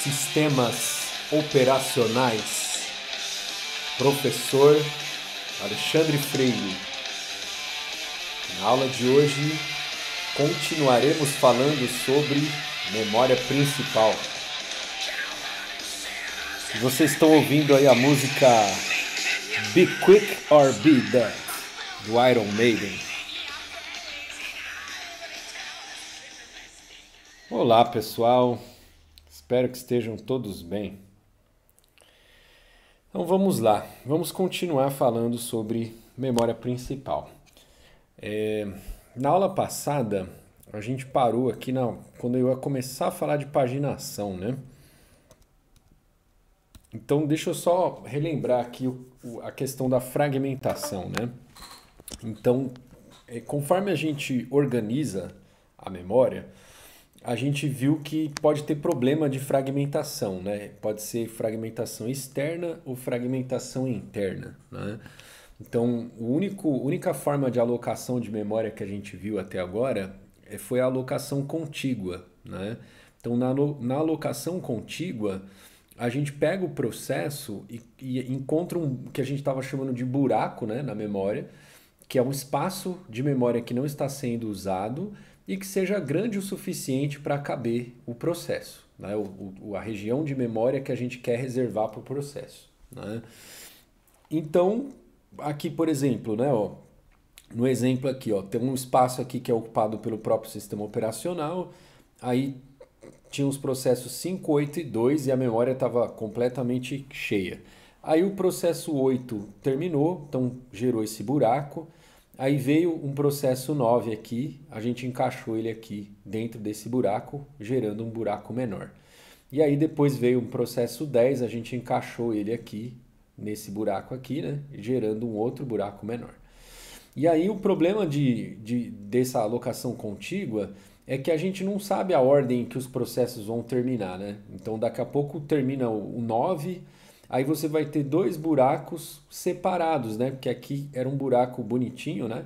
Sistemas operacionais, professor Alexandre Freire. Na aula de hoje continuaremos falando sobre memória principal. E vocês estão ouvindo aí a música Be Quick or Be Dead, do Iron Maiden. Olá pessoal, espero que estejam todos bem. Então vamos lá, vamos continuar falando sobre memória principal. Na aula passada a gente parou aqui quando eu ia começar a falar de paginação, né? Então deixa eu só relembrar aqui a questão da fragmentação, né? Então, conforme a gente organiza a memória, a gente viu que pode ter problema de fragmentação, né? Pode ser fragmentação externa ou fragmentação interna, né? Então, única forma de alocação de memória que a gente viu até agora foi a alocação contígua, né? Então, na alocação contígua, a gente pega o processo e encontra um que a gente estava chamando de buraco, né, na memória, que é um espaço de memória que não está sendo usado e que seja grande o suficiente para caber o processo, né? A região de memória que a gente quer reservar para o processo, né? Então, aqui, por exemplo, né, ó, no exemplo aqui, ó, tem um espaço aqui que é ocupado pelo próprio sistema operacional, aí tinha os processos 5, 8 e 2 e a memória estava completamente cheia. Aí o processo 8 terminou, então gerou esse buraco. Aí veio um processo 9 aqui, a gente encaixou ele aqui dentro desse buraco, gerando um buraco menor. E aí depois veio um processo 10, a gente encaixou ele aqui, nesse buraco aqui, né, gerando um outro buraco menor. E aí o problema dessa alocação contígua é que a gente não sabe a ordem que os processos vão terminar, né? Então daqui a pouco termina o 9, aí você vai ter dois buracos separados, né? Porque aqui era um buraco bonitinho, né?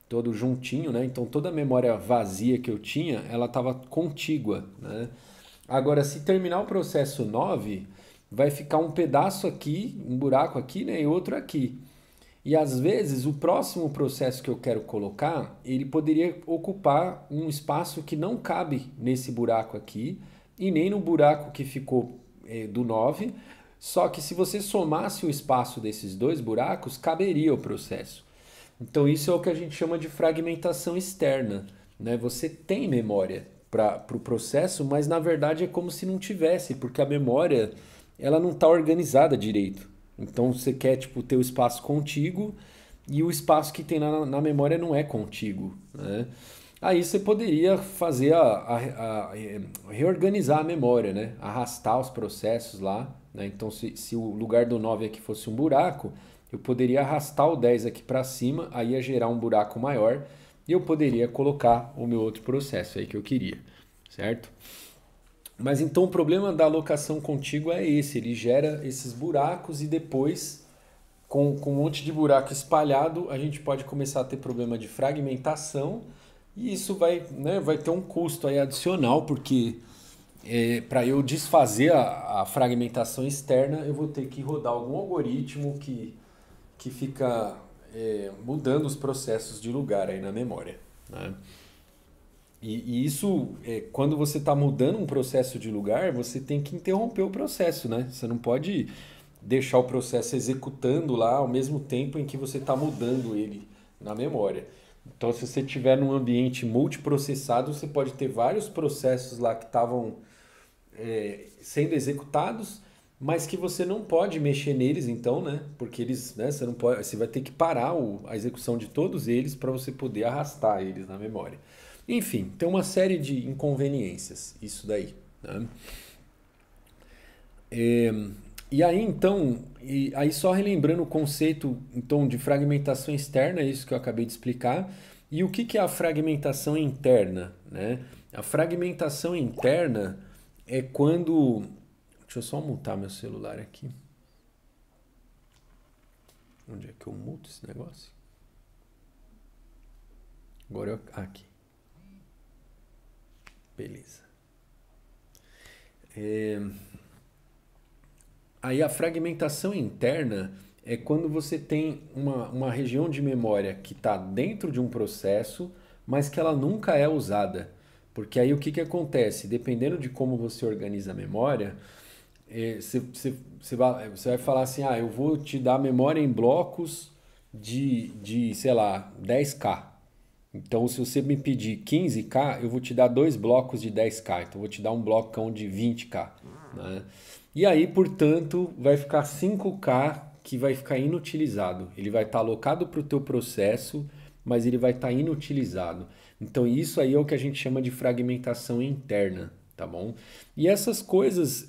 Todo juntinho, né? Então toda a memória vazia que eu tinha, ela estava contígua, né? Agora, se terminar o processo 9, vai ficar um pedaço aqui, um buraco aqui, né? E outro aqui. E às vezes o próximo processo que eu quero colocar, ele poderia ocupar um espaço que não cabe nesse buraco aqui e nem no buraco que ficou do 9. Só que se você somasse o espaço desses dois buracos, caberia o processo. Então isso é o que a gente chama de fragmentação externa, né? Você tem memória para o processo, mas na verdade é como se não tivesse, porque a memória ela não está organizada direito. Então você quer tipo, ter o espaço contíguo e o espaço que tem na memória não é contíguo, né? Aí você poderia fazer reorganizar a memória, né? Arrastar os processos lá, né? Então se o lugar do 9 aqui fosse um buraco, eu poderia arrastar o 10 aqui para cima, aí ia gerar um buraco maior e eu poderia colocar o meu outro processo aí que eu queria, certo? Mas então o problema da alocação contígua é esse, ele gera esses buracos e depois, com um monte de buraco espalhado, a gente pode começar a ter problema de fragmentação e isso vai ter um custo aí adicional, porque para eu desfazer a fragmentação externa, eu vou ter que rodar algum algoritmo que fica mudando os processos de lugar aí na memória, né? E isso, quando você está mudando um processo de lugar, você tem que interromper o processo, né? Você não pode deixar o processo executando lá ao mesmo tempo em que você está mudando ele na memória. Então, se você estiver num ambiente multiprocessado, você pode ter vários processos lá que estavam sendo executados, mas que você não pode mexer neles, então, né? Porque eles, né? Você não pode, você vai ter que parar a execução de todos eles para você poder arrastar eles na memória. Enfim, tem uma série de inconveniências, isso daí, né? E aí então, aí só relembrando o conceito então de fragmentação externa, isso que eu acabei de explicar, e o que é a fragmentação interna, né? A fragmentação interna é quando, deixa eu só mutar meu celular aqui. Onde é que eu muto esse negócio? Agora aqui. Beleza. Aí a fragmentação interna é quando você tem uma região de memória que está dentro de um processo, mas que ela nunca é usada. Porque aí o que acontece? Dependendo de como você organiza a memória, você vai falar assim, eu vou te dar memória em blocos sei lá, 10K. Então, se você me pedir 15K, eu vou te dar dois blocos de 10K. Então, eu vou te dar um blocão de 20K. Né? E aí, portanto, vai ficar 5K que vai ficar inutilizado. Ele vai estar alocado para o teu processo, mas ele vai estar inutilizado. Então, isso aí é o que a gente chama de fragmentação interna, tá bom? E essas coisas,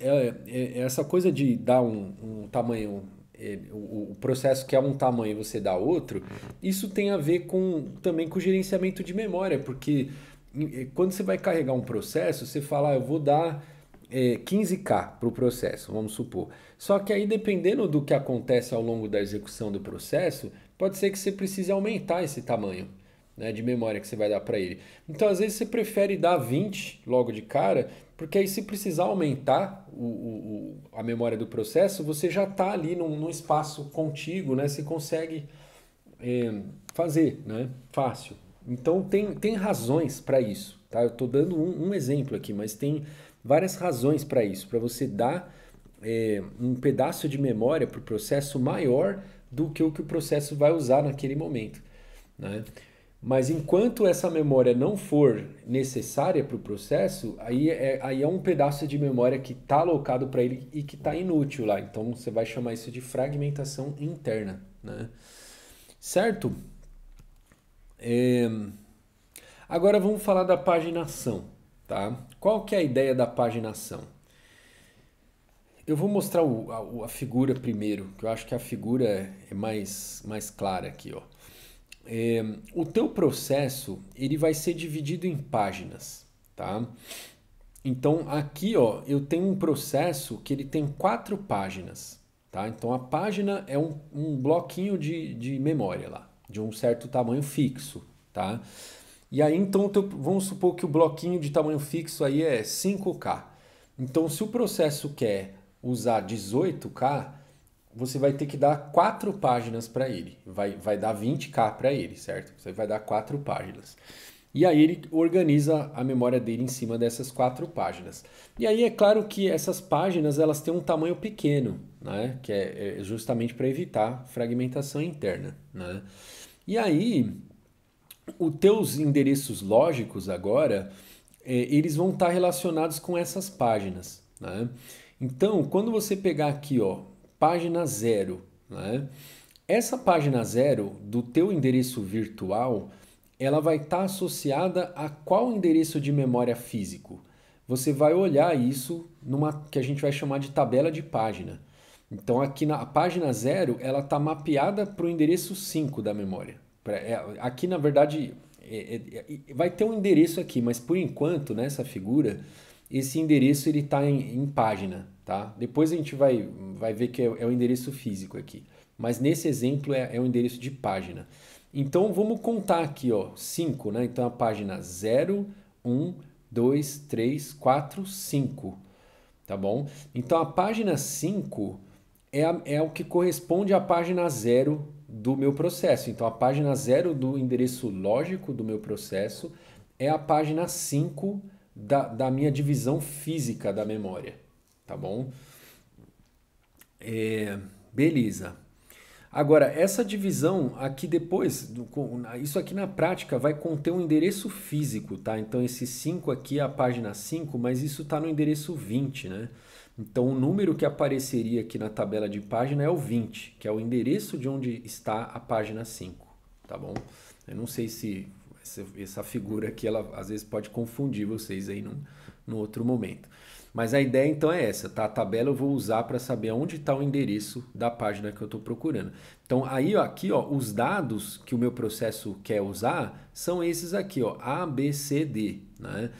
essa coisa de dar um tamanho, o processo que é um tamanho e você dá outro, isso tem a ver também com o gerenciamento de memória, porque quando você vai carregar um processo, você fala, eu vou dar 15K para o processo, vamos supor. Só que aí, dependendo do que acontece ao longo da execução do processo, pode ser que você precise aumentar esse tamanho, né, de memória que você vai dar para ele. Então, às vezes, você prefere dar 20 logo de cara, porque aí, se precisar aumentar a memória do processo, você já está ali num espaço contíguo, né? Você consegue fazer, né? Fácil. Então, tem razões para isso, tá? Eu estou dando um exemplo aqui, mas tem várias razões para isso, para você dar um pedaço de memória para o processo maior do que o processo vai usar naquele momento, né? Mas enquanto essa memória não for necessária para o processo, aí é um pedaço de memória que está alocado para ele e que está inútil lá. Então você vai chamar isso de fragmentação interna, né? Certo? Agora vamos falar da paginação, tá? Qual que é a ideia da paginação? Eu vou mostrar a figura primeiro, que eu acho que a figura é mais clara aqui, ó. O teu processo ele vai ser dividido em páginas, tá? Então aqui, ó, eu tenho um processo que ele tem 4 páginas, tá? Então a página é um bloquinho de memória lá, de um certo tamanho fixo, tá? E aí então vamos supor que o bloquinho de tamanho fixo aí é 5K. Então se o processo quer usar 18K, você vai ter que dar 4 páginas para ele. Vai dar 20K para ele, certo? Você vai dar 4 páginas. E aí ele organiza a memória dele em cima dessas 4 páginas. E aí é claro que essas páginas elas têm um tamanho pequeno, né? Que é justamente para evitar fragmentação interna, né? E aí os teus endereços lógicos agora, eles vão estar relacionados com essas páginas, né? Então, quando você pegar aqui, ó, página 0, né? Essa página 0 do teu endereço virtual, ela vai estar associada a qual endereço de memória físico? Você vai olhar isso numa que a gente vai chamar de tabela de página. Então aqui na página 0, ela está mapeada para o endereço 5 da memória. Aqui na verdade vai ter um endereço aqui, mas por enquanto nessa figura esse endereço ele está em página, tá? Depois a gente vai ver que é o endereço físico aqui. Mas nesse exemplo é o endereço de página. Então vamos contar aqui, ó, 5, né? Então a página 0, 1, 2, 3, 4, 5, tá bom? Então a página 5 é o que corresponde à página 0 do meu processo. Então a página 0 do endereço lógico do meu processo é a página 5 da minha divisão física da memória, tá bom? Beleza. Agora, essa divisão aqui depois, isso aqui na prática vai conter um endereço físico, tá? Então esse 5 aqui é a página 5, mas isso está no endereço 20, né? Então o número que apareceria aqui na tabela de página é o 20, que é o endereço de onde está a página 5, tá bom? Eu não sei se essa figura aqui, ela às vezes pode confundir vocês aí num outro momento. Mas a ideia então é essa, tá? A tabela eu vou usar para saber onde está o endereço da página que eu estou procurando. Então aí ó, aqui ó, os dados que o meu processo quer usar são esses aqui, ó, A, B, C, D, né?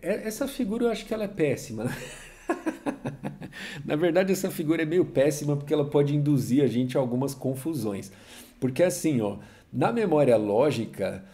Essa figura eu acho que ela é péssima. Na verdade essa figura é meio péssima porque ela pode induzir a gente a algumas confusões. Porque assim, ó, na memória lógica,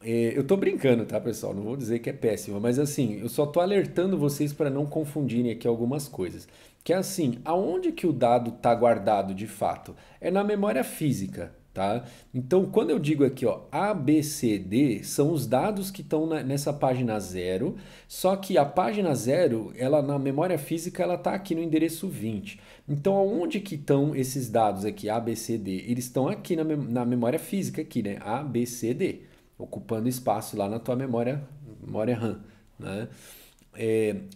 Eu tô brincando, tá, pessoal? Não vou dizer que é péssima, mas assim, eu só tô alertando vocês para não confundirem aqui algumas coisas. Que é assim, aonde que o dado tá guardado de fato? É na memória física, tá? Então, quando eu digo aqui, ó, A, B, C, D, são os dados que estão nessa página zero, só que a página zero, ela na memória física, ela tá aqui no endereço 20. Então, aonde que estão esses dados aqui, A, B, C, D? Eles estão aqui na memória física aqui, né? A, B, C, D, ocupando espaço lá na tua memória RAM, né?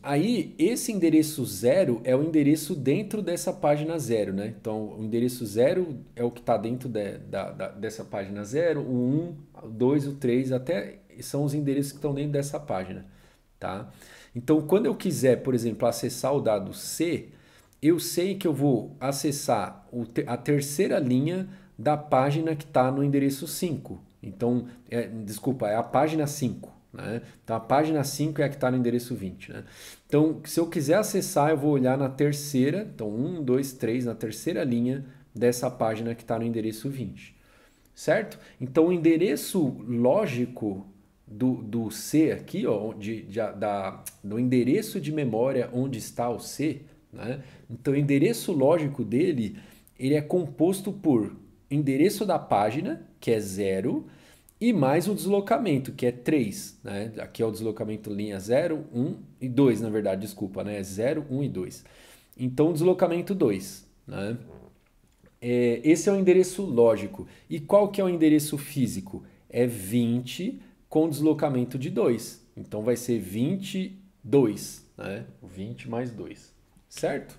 Aí, esse endereço zero é o endereço dentro dessa página zero, né? Então, o endereço zero é o que está dentro dessa página zero, o 1, o 2, o 3, até são os endereços que estão dentro dessa página, tá? Então, quando eu quiser, por exemplo, acessar o dado C, eu sei que eu vou acessar a terceira linha da página que está no endereço 5. Então, desculpa, é a página 5. Né? Então, a página 5 é a que está no endereço 20. Né? Então, se eu quiser acessar, eu vou olhar na terceira, então 1, 2, 3, na terceira linha dessa página que está no endereço 20. Certo? Então, o endereço lógico do C aqui, ó, do endereço de memória onde está o C, né? Então, o endereço lógico dele, ele é composto por endereço da página, que é 0, e mais o deslocamento, que é 3. Né? Aqui é o deslocamento linha 0, 1 e 2, na verdade, desculpa, né? 0, 1 e 2. Então, deslocamento 2. Né? Esse é o endereço lógico. E qual que é o endereço físico? É 20 com deslocamento de 2. Então, vai ser 22. Né? 20 mais 2. Certo?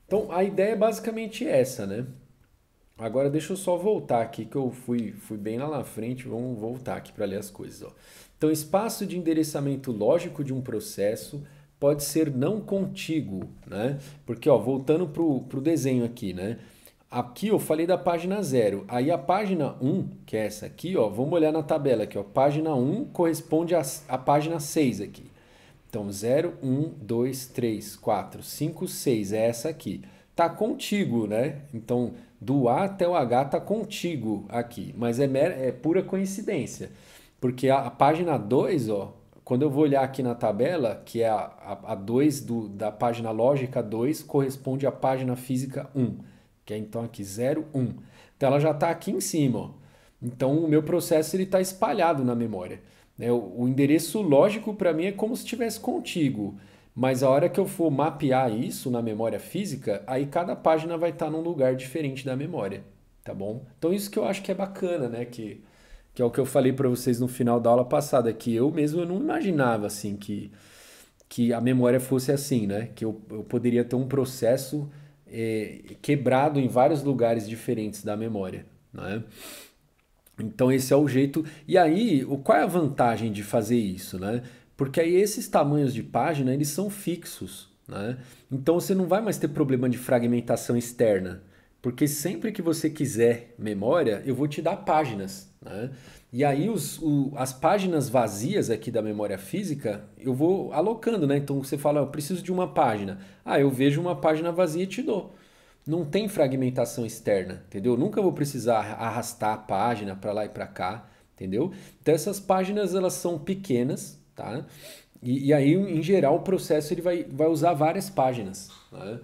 Então, a ideia é basicamente essa, né? Agora deixa eu só voltar aqui, que eu fui bem lá na frente, vamos voltar aqui para ler as coisas. Ó. Então, espaço de endereçamento lógico de um processo pode ser não contíguo, né? Porque, ó, voltando para o desenho aqui, né? Aqui eu falei da página 0, aí a página 1, que é essa aqui, ó, vamos olhar na tabela aqui, ó, página 1 corresponde à página 6 aqui. Então, 0, 1, 2, 3, 4, 5, 6, é essa aqui. Tá contíguo, né? Então, do A até o H tá contíguo aqui, mas é pura coincidência. Porque a página 2, ó, quando eu vou olhar aqui na tabela, que é a 2 da página lógica 2, corresponde à página física 1, que é então aqui 0, 1. Então, ela já está aqui em cima, ó. Então, o meu processo está espalhado na memória. O endereço lógico para mim é como se estivesse contíguo, mas a hora que eu for mapear isso na memória física, aí cada página vai estar num lugar diferente da memória, tá bom? Então isso que eu acho que é bacana, né? Que é o que eu falei para vocês no final da aula passada, que eu mesmo não imaginava assim que a memória fosse assim, né? Que eu poderia ter um processo quebrado em vários lugares diferentes da memória, né? Então esse é o jeito. E aí, qual é a vantagem de fazer isso, né? Porque aí esses tamanhos de página, eles são fixos, né? Então você não vai mais ter problema de fragmentação externa, porque sempre que você quiser memória, eu vou te dar páginas, né? E aí as páginas vazias aqui da memória física, eu vou alocando, né? Então você fala, eu preciso de uma página. Ah, eu vejo uma página vazia e te dou. Não tem fragmentação externa, entendeu? Nunca vou precisar arrastar a página para lá e para cá, entendeu? Então essas páginas elas são pequenas, tá? E aí em geral o processo ele vai usar várias páginas, né?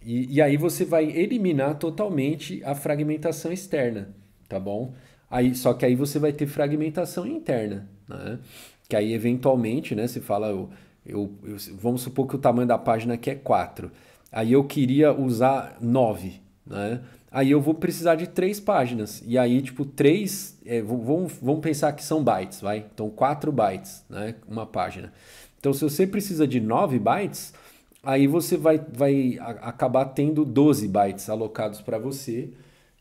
E aí você vai eliminar totalmente a fragmentação externa, tá bom? Aí, só que aí você vai ter fragmentação interna, né? Que aí eventualmente, né, você fala, vamos supor que o tamanho da página aqui é 4. Aí eu queria usar 9, né? Aí eu vou precisar de 3 páginas. E aí, tipo, 3, vamos pensar que são bytes, vai? Então, 4 bytes, né? Uma página. Então, se você precisa de 9 bytes, aí você vai acabar tendo 12 bytes alocados para você.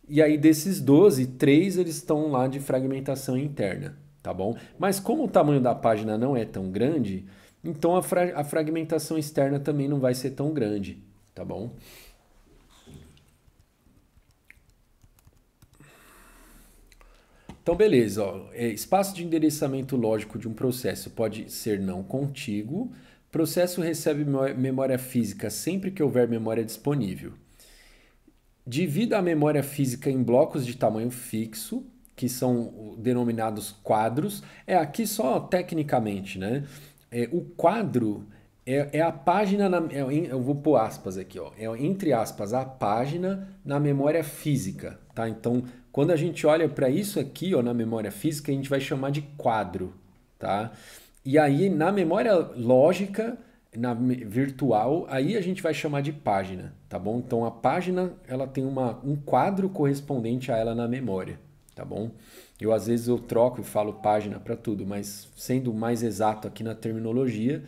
E aí, desses 12, 3 eles estão lá de fragmentação interna, tá bom? Mas como o tamanho da página não é tão grande, então a fragmentação externa também não vai ser tão grande, tá bom? Então, beleza. Ó. Espaço de endereçamento lógico de um processo pode ser não contíguo. Processo recebe memória física sempre que houver memória disponível. Divida a memória física em blocos de tamanho fixo. que são denominados quadros. Aqui só tecnicamente, né? O quadro é a página, eu vou pôr aspas aqui, ó, entre aspas, a página na memória física, tá? Então, quando a gente olha para isso aqui, ó, na memória física, a gente vai chamar de quadro, tá? E aí, na memória lógica, na virtual, aí a gente vai chamar de página, tá bom? Então, a página, ela tem um quadro correspondente a ela na memória, tá bom? Às vezes, eu troco e falo página para tudo, mas sendo mais exato aqui na terminologia,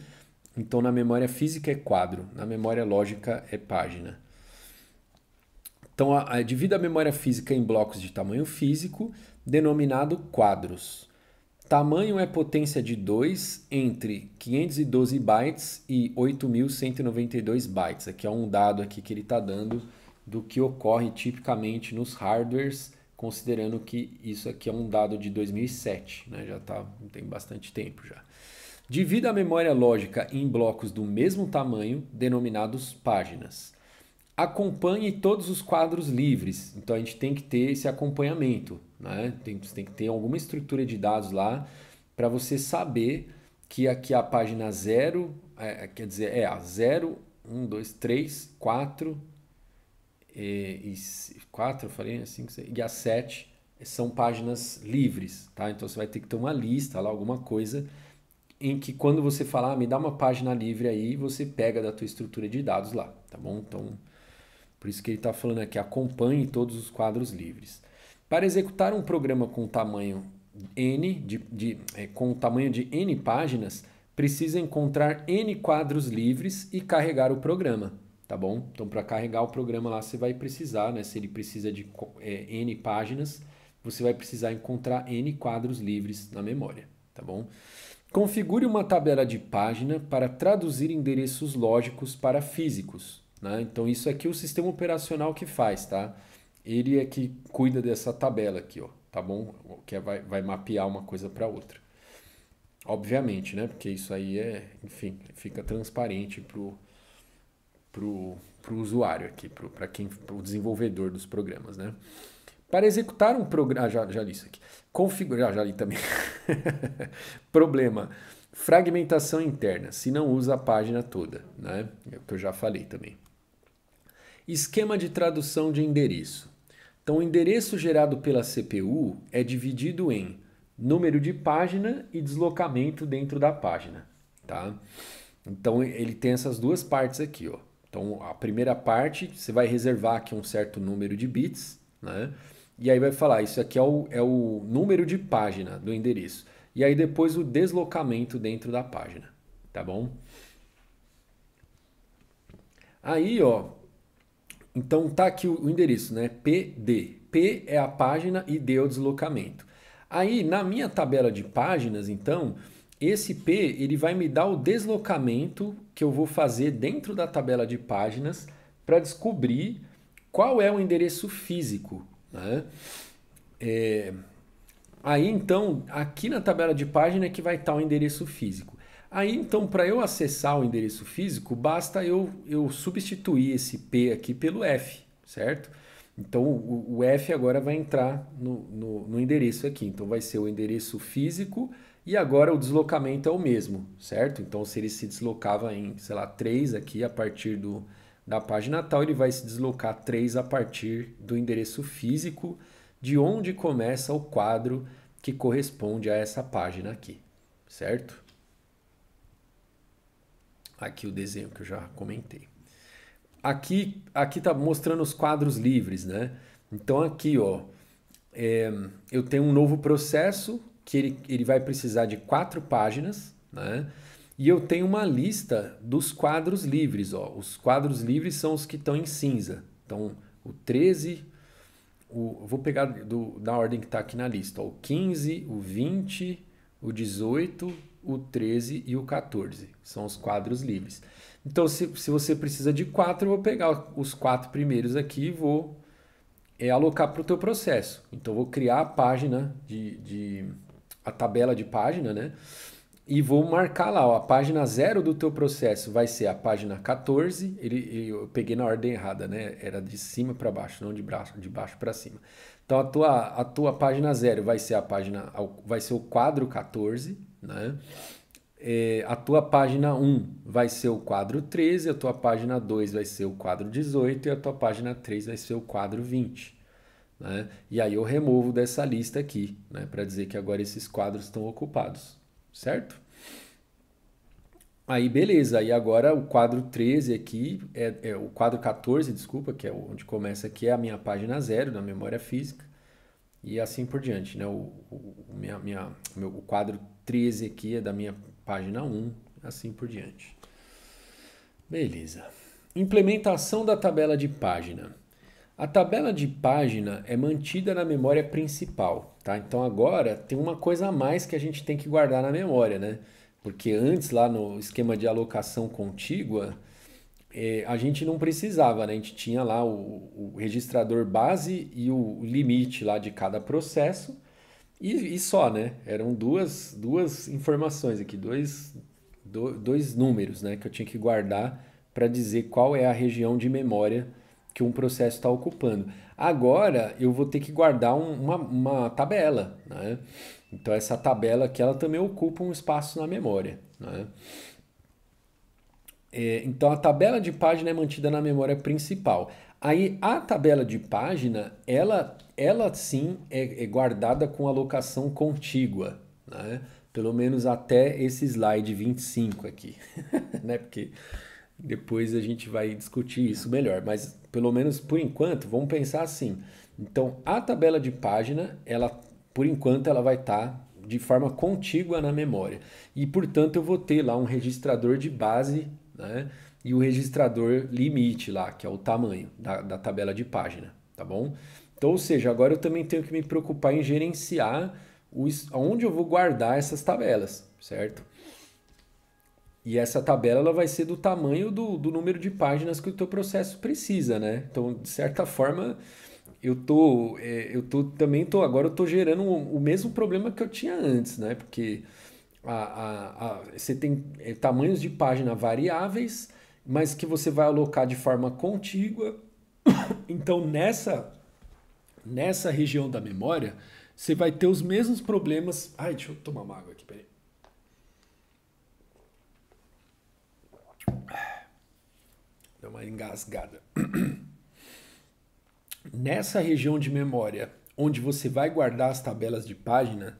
então na memória física é quadro, na memória lógica é página. Então, divida a memória física em blocos de tamanho físico, denominado quadros. Tamanho é potência de 2 entre 512 bytes e 8.192 bytes. Aqui é um dado aqui que ele está dando do que ocorre tipicamente nos hardwares, considerando que isso aqui é um dado de 2007, né? Tem bastante tempo já. Divida a memória lógica em blocos do mesmo tamanho, denominados páginas. Acompanhe todos os quadros livres. Então a gente tem que ter esse acompanhamento, né? Você tem que ter alguma estrutura de dados lá para você saber que aqui a página 0, quer dizer, a 0, 1, 2, 3, 4, e 4, eu falei, 5, 6, e a 7 são páginas livres, tá? Então você vai ter que ter uma lista lá, alguma coisa em que quando você falar, me dá uma página livre aí, você pega da tua estrutura de dados lá, tá bom? Então, por isso que ele está falando aqui, acompanhe todos os quadros livres. Para executar um programa com tamanho N, com tamanho de N páginas, precisa encontrar N quadros livres e carregar o programa, tá bom? Então, para carregar o programa lá, você vai precisar, né? Se ele precisa de N páginas, você vai precisar encontrar N quadros livres na memória, tá bom? Configure uma tabela de página para traduzir endereços lógicos para físicos, né? Então isso aqui é o sistema operacional que faz, tá? Ele é que cuida dessa tabela aqui, ó, tá bom? Que vai mapear uma coisa para outra. Obviamente, né? Porque isso aí enfim, fica transparente pro usuário aqui, pro desenvolvedor dos programas, né? Para executar um programa... já li isso aqui. Configurar... já li também. Problema. Fragmentação interna, se não usa a página toda, né? É o que eu já falei também. Esquema de tradução de endereço. Então, o endereço gerado pela CPU é dividido em número de página e deslocamento dentro da página, tá? Então, ele tem essas duas partes aqui, ó. Então, a primeira parte, você vai reservar aqui um certo número de bits, né? E aí vai falar, isso aqui é o número de página do endereço. E aí depois o deslocamento dentro da página, tá bom? Aí, ó, então tá aqui o endereço, né? PD. P é a página e D é o deslocamento. Aí, na minha tabela de páginas, então, esse P ele vai me dar o deslocamento que eu vou fazer dentro da tabela de páginas para descobrir qual é o endereço físico, né? Aí então, aqui na tabela de página é que vai estar o endereço físico. Aí então, para eu acessar o endereço físico, basta eu substituir esse P aqui pelo F, certo? Então o F agora vai entrar no endereço aqui. Então vai ser o endereço físico e agora o deslocamento é o mesmo, certo? Então se ele se deslocava em, sei lá, 3 aqui a partir da página tal, ele vai se deslocar 3 a partir do endereço físico de onde começa o quadro que corresponde a essa página aqui, certo? Aqui o desenho que eu já comentei. Aqui tá mostrando os quadros livres, né? Então aqui, ó, eu tenho um novo processo que ele vai precisar de 4 páginas, né? E eu tenho uma lista dos quadros livres, ó. Os quadros livres são os que estão em cinza. Então, o 13, eu vou pegar da ordem que está aqui na lista, ó, o 15, o 20, o 18, o 13 e o 14. São os quadros livres. Então, se você precisa de 4, eu vou pegar os 4 primeiros aqui e vou alocar para o teu processo. Então, eu vou criar a página a tabela de página, né? e vou marcar lá, ó, a página 0 do teu processo vai ser a página 14. Eu peguei na ordem errada, né? Era de cima para baixo, não de baixo para cima. Então a tua página 0 vai ser vai ser o quadro 14, né? A tua página 1 vai ser o quadro 13, a tua página 2 vai ser o quadro 18 e a tua página 3 vai ser o quadro 20. Né? E aí eu removo dessa lista aqui, né? Para dizer que agora esses quadros estão ocupados, certo? Aí beleza, aí agora o quadro 13 aqui, o quadro 14, desculpa, que é onde começa aqui, é a minha página 0 da memória física. E assim por diante, né? O quadro 13 aqui é da minha página 1, assim por diante. Beleza. Implementação da tabela de página. A tabela de página é mantida na memória principal, tá? Então agora tem uma coisa a mais que a gente tem que guardar na memória, né? Porque antes, lá no esquema de alocação contígua, a gente não precisava, né? A gente tinha lá o registrador base e o limite lá de cada processo e só, né? Eram duas informações aqui, dois números, né? Que eu tinha que guardar para dizer qual é a região de memória que um processo está ocupando. Agora eu vou ter que guardar uma tabela, né? Então essa tabela aqui ela também ocupa um espaço na memória, né? Então a tabela de página é mantida na memória principal. Aí a tabela de página, ela sim é guardada com alocação contígua, né? Pelo menos até esse slide 25 aqui, né? Porque depois a gente vai discutir isso melhor, mas pelo menos por enquanto, vamos pensar assim. Então a tabela de página, ela por enquanto ela vai estar de forma contígua na memória. E portanto eu vou ter lá um registrador de base, né? E o registrador limite lá, que é o tamanho da tabela de página, tá bom? Então, ou seja, agora eu também tenho que me preocupar em gerenciar onde eu vou guardar essas tabelas, certo? E essa tabela ela vai ser do tamanho do número de páginas que o teu processo precisa, né? Então, de certa forma, agora eu tô gerando o mesmo problema que eu tinha antes, né? Porque você tem tamanhos de página variáveis, mas que você vai alocar de forma contígua. Então, nessa região da memória, você vai ter os mesmos problemas. Ai, deixa eu tomar uma água aqui, peraí. Dá uma engasgada. Nessa região de memória, onde você vai guardar as tabelas de página,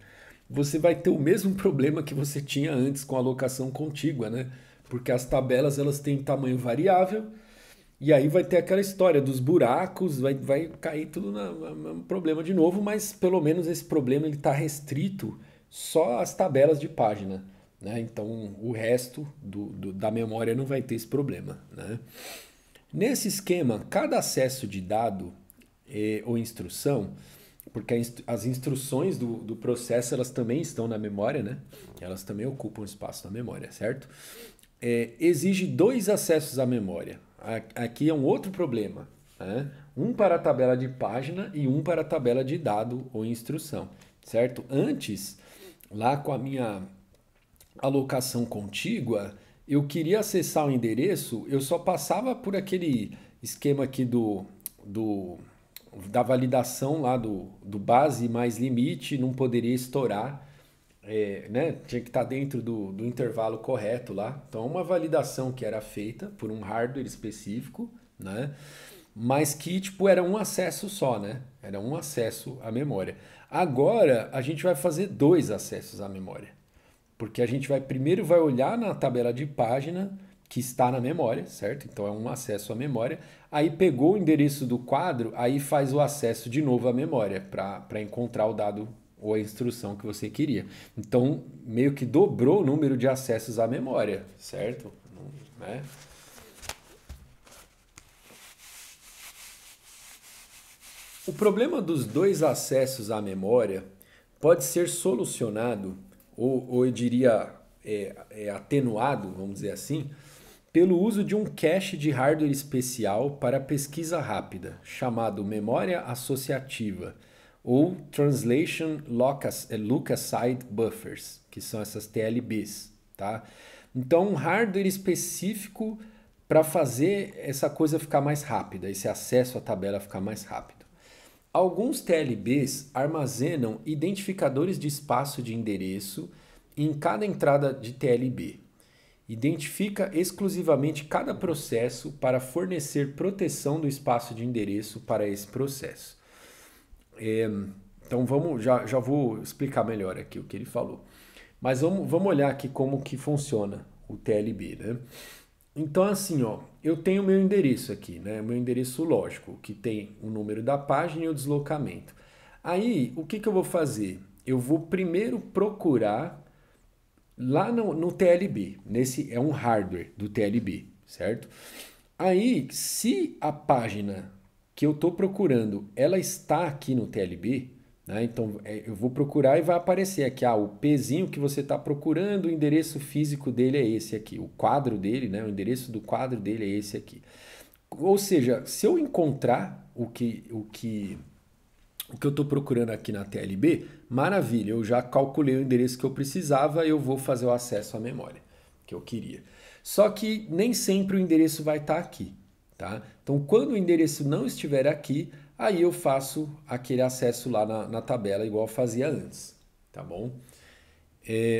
você vai ter o mesmo problema que você tinha antes com a alocação contígua, né? Porque as tabelas elas têm tamanho variável e aí vai ter aquela história dos buracos, vai cair tudo no problema de novo, mas pelo menos esse problema ele está restrito só às tabelas de página, né? Então o resto da memória não vai ter esse problema, né? Nesse esquema, cada acesso de dado ou instrução, porque as instruções do processo elas também estão na memória, né? Elas também ocupam espaço na memória, certo? Exige dois acessos à memória. Aqui é um outro problema, né? Um para a tabela de página e um para a tabela de dado ou instrução, certo? Antes, lá com a minha alocação contígua, eu queria acessar o endereço, eu só passava por aquele esquema aqui da validação lá do base mais limite, não poderia estourar, né? Tinha que estar dentro do intervalo correto lá. Então, uma validação que era feita por um hardware específico, né? Mas que tipo era um acesso só, né? Era um acesso à memória. Agora a gente vai fazer dois acessos à memória, porque a gente primeiro vai olhar na tabela de página que está na memória, certo? Então é um acesso à memória. Aí pegou o endereço do quadro, aí faz o acesso de novo à memória para encontrar o dado ou a instrução que você queria. Então meio que dobrou o número de acessos à memória, certo? Né? O problema dos dois acessos à memória pode ser solucionado, ou eu diria atenuado, vamos dizer assim, pelo uso de um cache de hardware especial para pesquisa rápida, chamado memória associativa, ou Translation Look-Aside Buffers, que são essas TLBs, tá? Então, um hardware específico para fazer essa coisa ficar mais rápida, esse acesso à tabela ficar mais rápido. Alguns TLBs armazenam identificadores de espaço de endereço em cada entrada de TLB. Identifica exclusivamente cada processo para fornecer proteção do espaço de endereço para esse processo. Então já vou explicar melhor aqui o que ele falou. Mas vamos olhar aqui como que funciona o TLB, né? Então assim, ó, eu tenho meu endereço aqui, né? Meu endereço lógico, que tem o número da página e o deslocamento. Aí, o que eu vou fazer? Eu vou primeiro procurar lá no TLB, nesse é um hardware do TLB, certo? Aí, se a página que eu estou procurando, ela está aqui no TLB, né? Então eu vou procurar e vai aparecer aqui, o Pzinho que você está procurando, o endereço físico dele é esse aqui, o quadro dele, né? O endereço do quadro dele é esse aqui. Ou seja, se eu encontrar o que eu estou procurando aqui na TLB, maravilha, eu já calculei o endereço que eu precisava, eu vou fazer o acesso à memória que eu queria. Só que nem sempre o endereço vai estar aqui, tá? Então, quando o endereço não estiver aqui, aí eu faço aquele acesso lá na tabela, igual eu fazia antes, tá bom?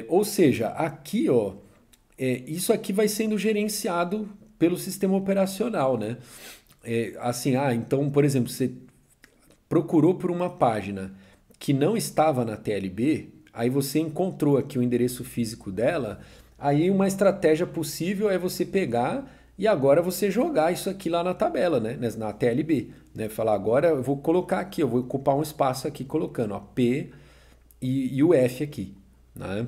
Ou seja, aqui, ó, isso aqui vai sendo gerenciado pelo sistema operacional, né? Então, por exemplo, você procurou por uma página que não estava na TLB, aí você encontrou aqui o endereço físico dela, aí uma estratégia possível é você pegar e agora você jogar isso aqui lá na tabela, né? Na TLB, né? Falar, agora eu vou colocar aqui, eu vou ocupar um espaço aqui colocando ó, P e o F aqui, né?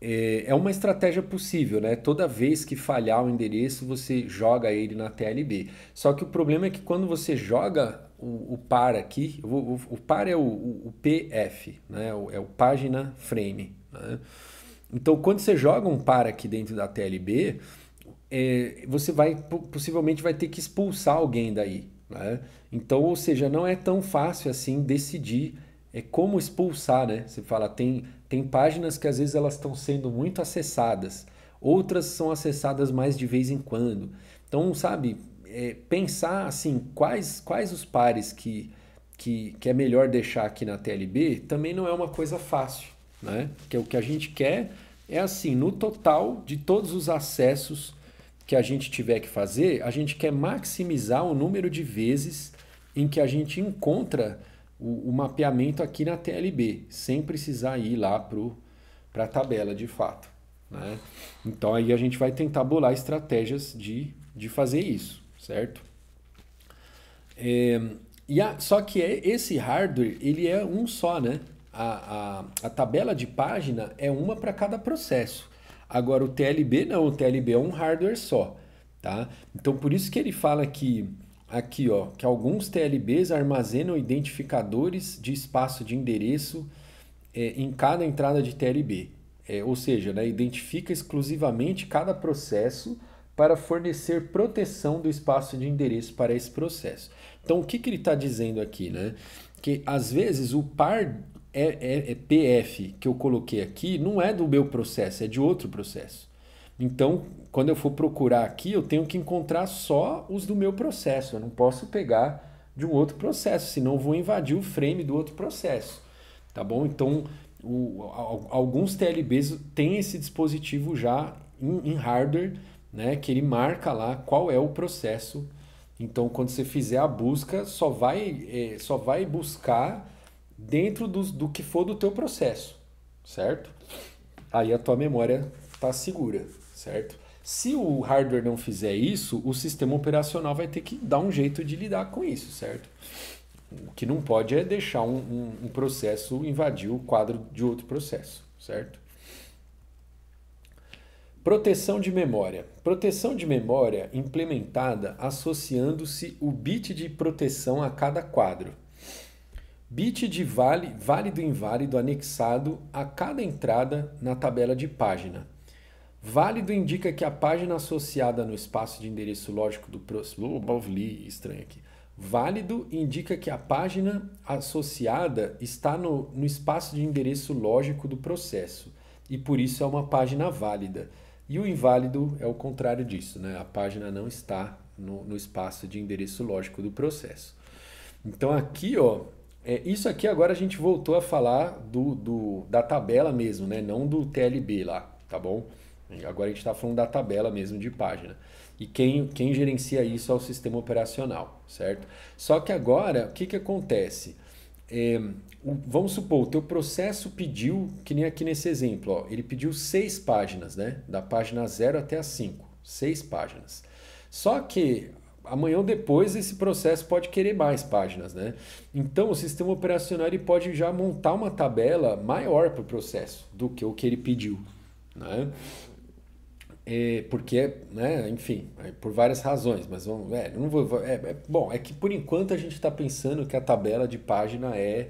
É uma estratégia possível, né? Toda vez que falhar o endereço, você joga ele na TLB. Só que o problema é que quando você joga o par aqui, o par é o PF, né? É o página frame, né? Então, quando você joga um par aqui dentro da TLB, você possivelmente vai ter que expulsar alguém daí, né? Então, ou seja, não é tão fácil assim decidir como expulsar, né? Você fala, tem páginas que às vezes elas estão sendo muito acessadas, outras são acessadas mais de vez em quando. Então, sabe, pensar assim, quais os pares que é melhor deixar aqui na TLB também não é uma coisa fácil, né? Porque o que a gente quer é assim, no total de todos os acessos que a gente tiver que fazer, a gente quer maximizar o número de vezes em que a gente encontra o mapeamento aqui na TLB, sem precisar ir lá para a tabela de fato, né? Então aí a gente vai tentar bolar estratégias de fazer isso, certo? Só que esse hardware, ele é um só, né? A tabela de página é uma para cada processo. Agora o TLB não, o TLB é um hardware só, tá? Então por isso que ele fala que aqui, ó, que alguns TLBs armazenam identificadores de espaço de endereço em cada entrada de TLB. Ou seja, né, identifica exclusivamente cada processo para fornecer proteção do espaço de endereço para esse processo. Então, o que ele está dizendo aqui? Né? Que às vezes o par PF que eu coloquei aqui não é do meu processo, é de outro processo. Então, quando eu for procurar aqui, eu tenho que encontrar só os do meu processo. Eu não posso pegar de um outro processo, senão eu vou invadir o frame do outro processo. Tá bom? Então, alguns TLBs têm esse dispositivo já em hardware, né, que ele marca lá qual é o processo. Então, quando você fizer a busca, só vai buscar dentro do que for do teu processo, certo? Aí a tua memória está segura, certo? Se o hardware não fizer isso, o sistema operacional vai ter que dar um jeito de lidar com isso, certo? O que não pode é deixar um processo invadir o quadro de outro processo, certo? Proteção de memória. Proteção de memória implementada associando-se o bit de proteção a cada quadro. Bit de válido e inválido anexado a cada entrada na tabela de página. Válido indica que a página associada no espaço de endereço lógico do processo... estranho aqui. Válido indica que a página associada está no espaço de endereço lógico do processo e por isso é uma página válida. E o inválido é o contrário disso, né? A página não está no espaço de endereço lógico do processo. Então aqui, ó, isso aqui agora a gente voltou a falar da tabela mesmo, né? Não do TLB lá, tá bom? Agora a gente está falando da tabela mesmo de página. E quem gerencia isso é o sistema operacional, certo? Só que agora, o que acontece? Vamos supor, o teu processo pediu, que nem aqui nesse exemplo, ó, ele pediu 6 páginas, né? Da página 0 até a 5. 6 páginas. Só que amanhã ou depois esse processo pode querer mais páginas, né? Então o sistema operacional ele pode já montar uma tabela maior para o processo do que o que ele pediu, né? Porque, né, enfim, por várias razões, mas vamos, não vou, bom, é que por enquanto a gente está pensando que a tabela de página é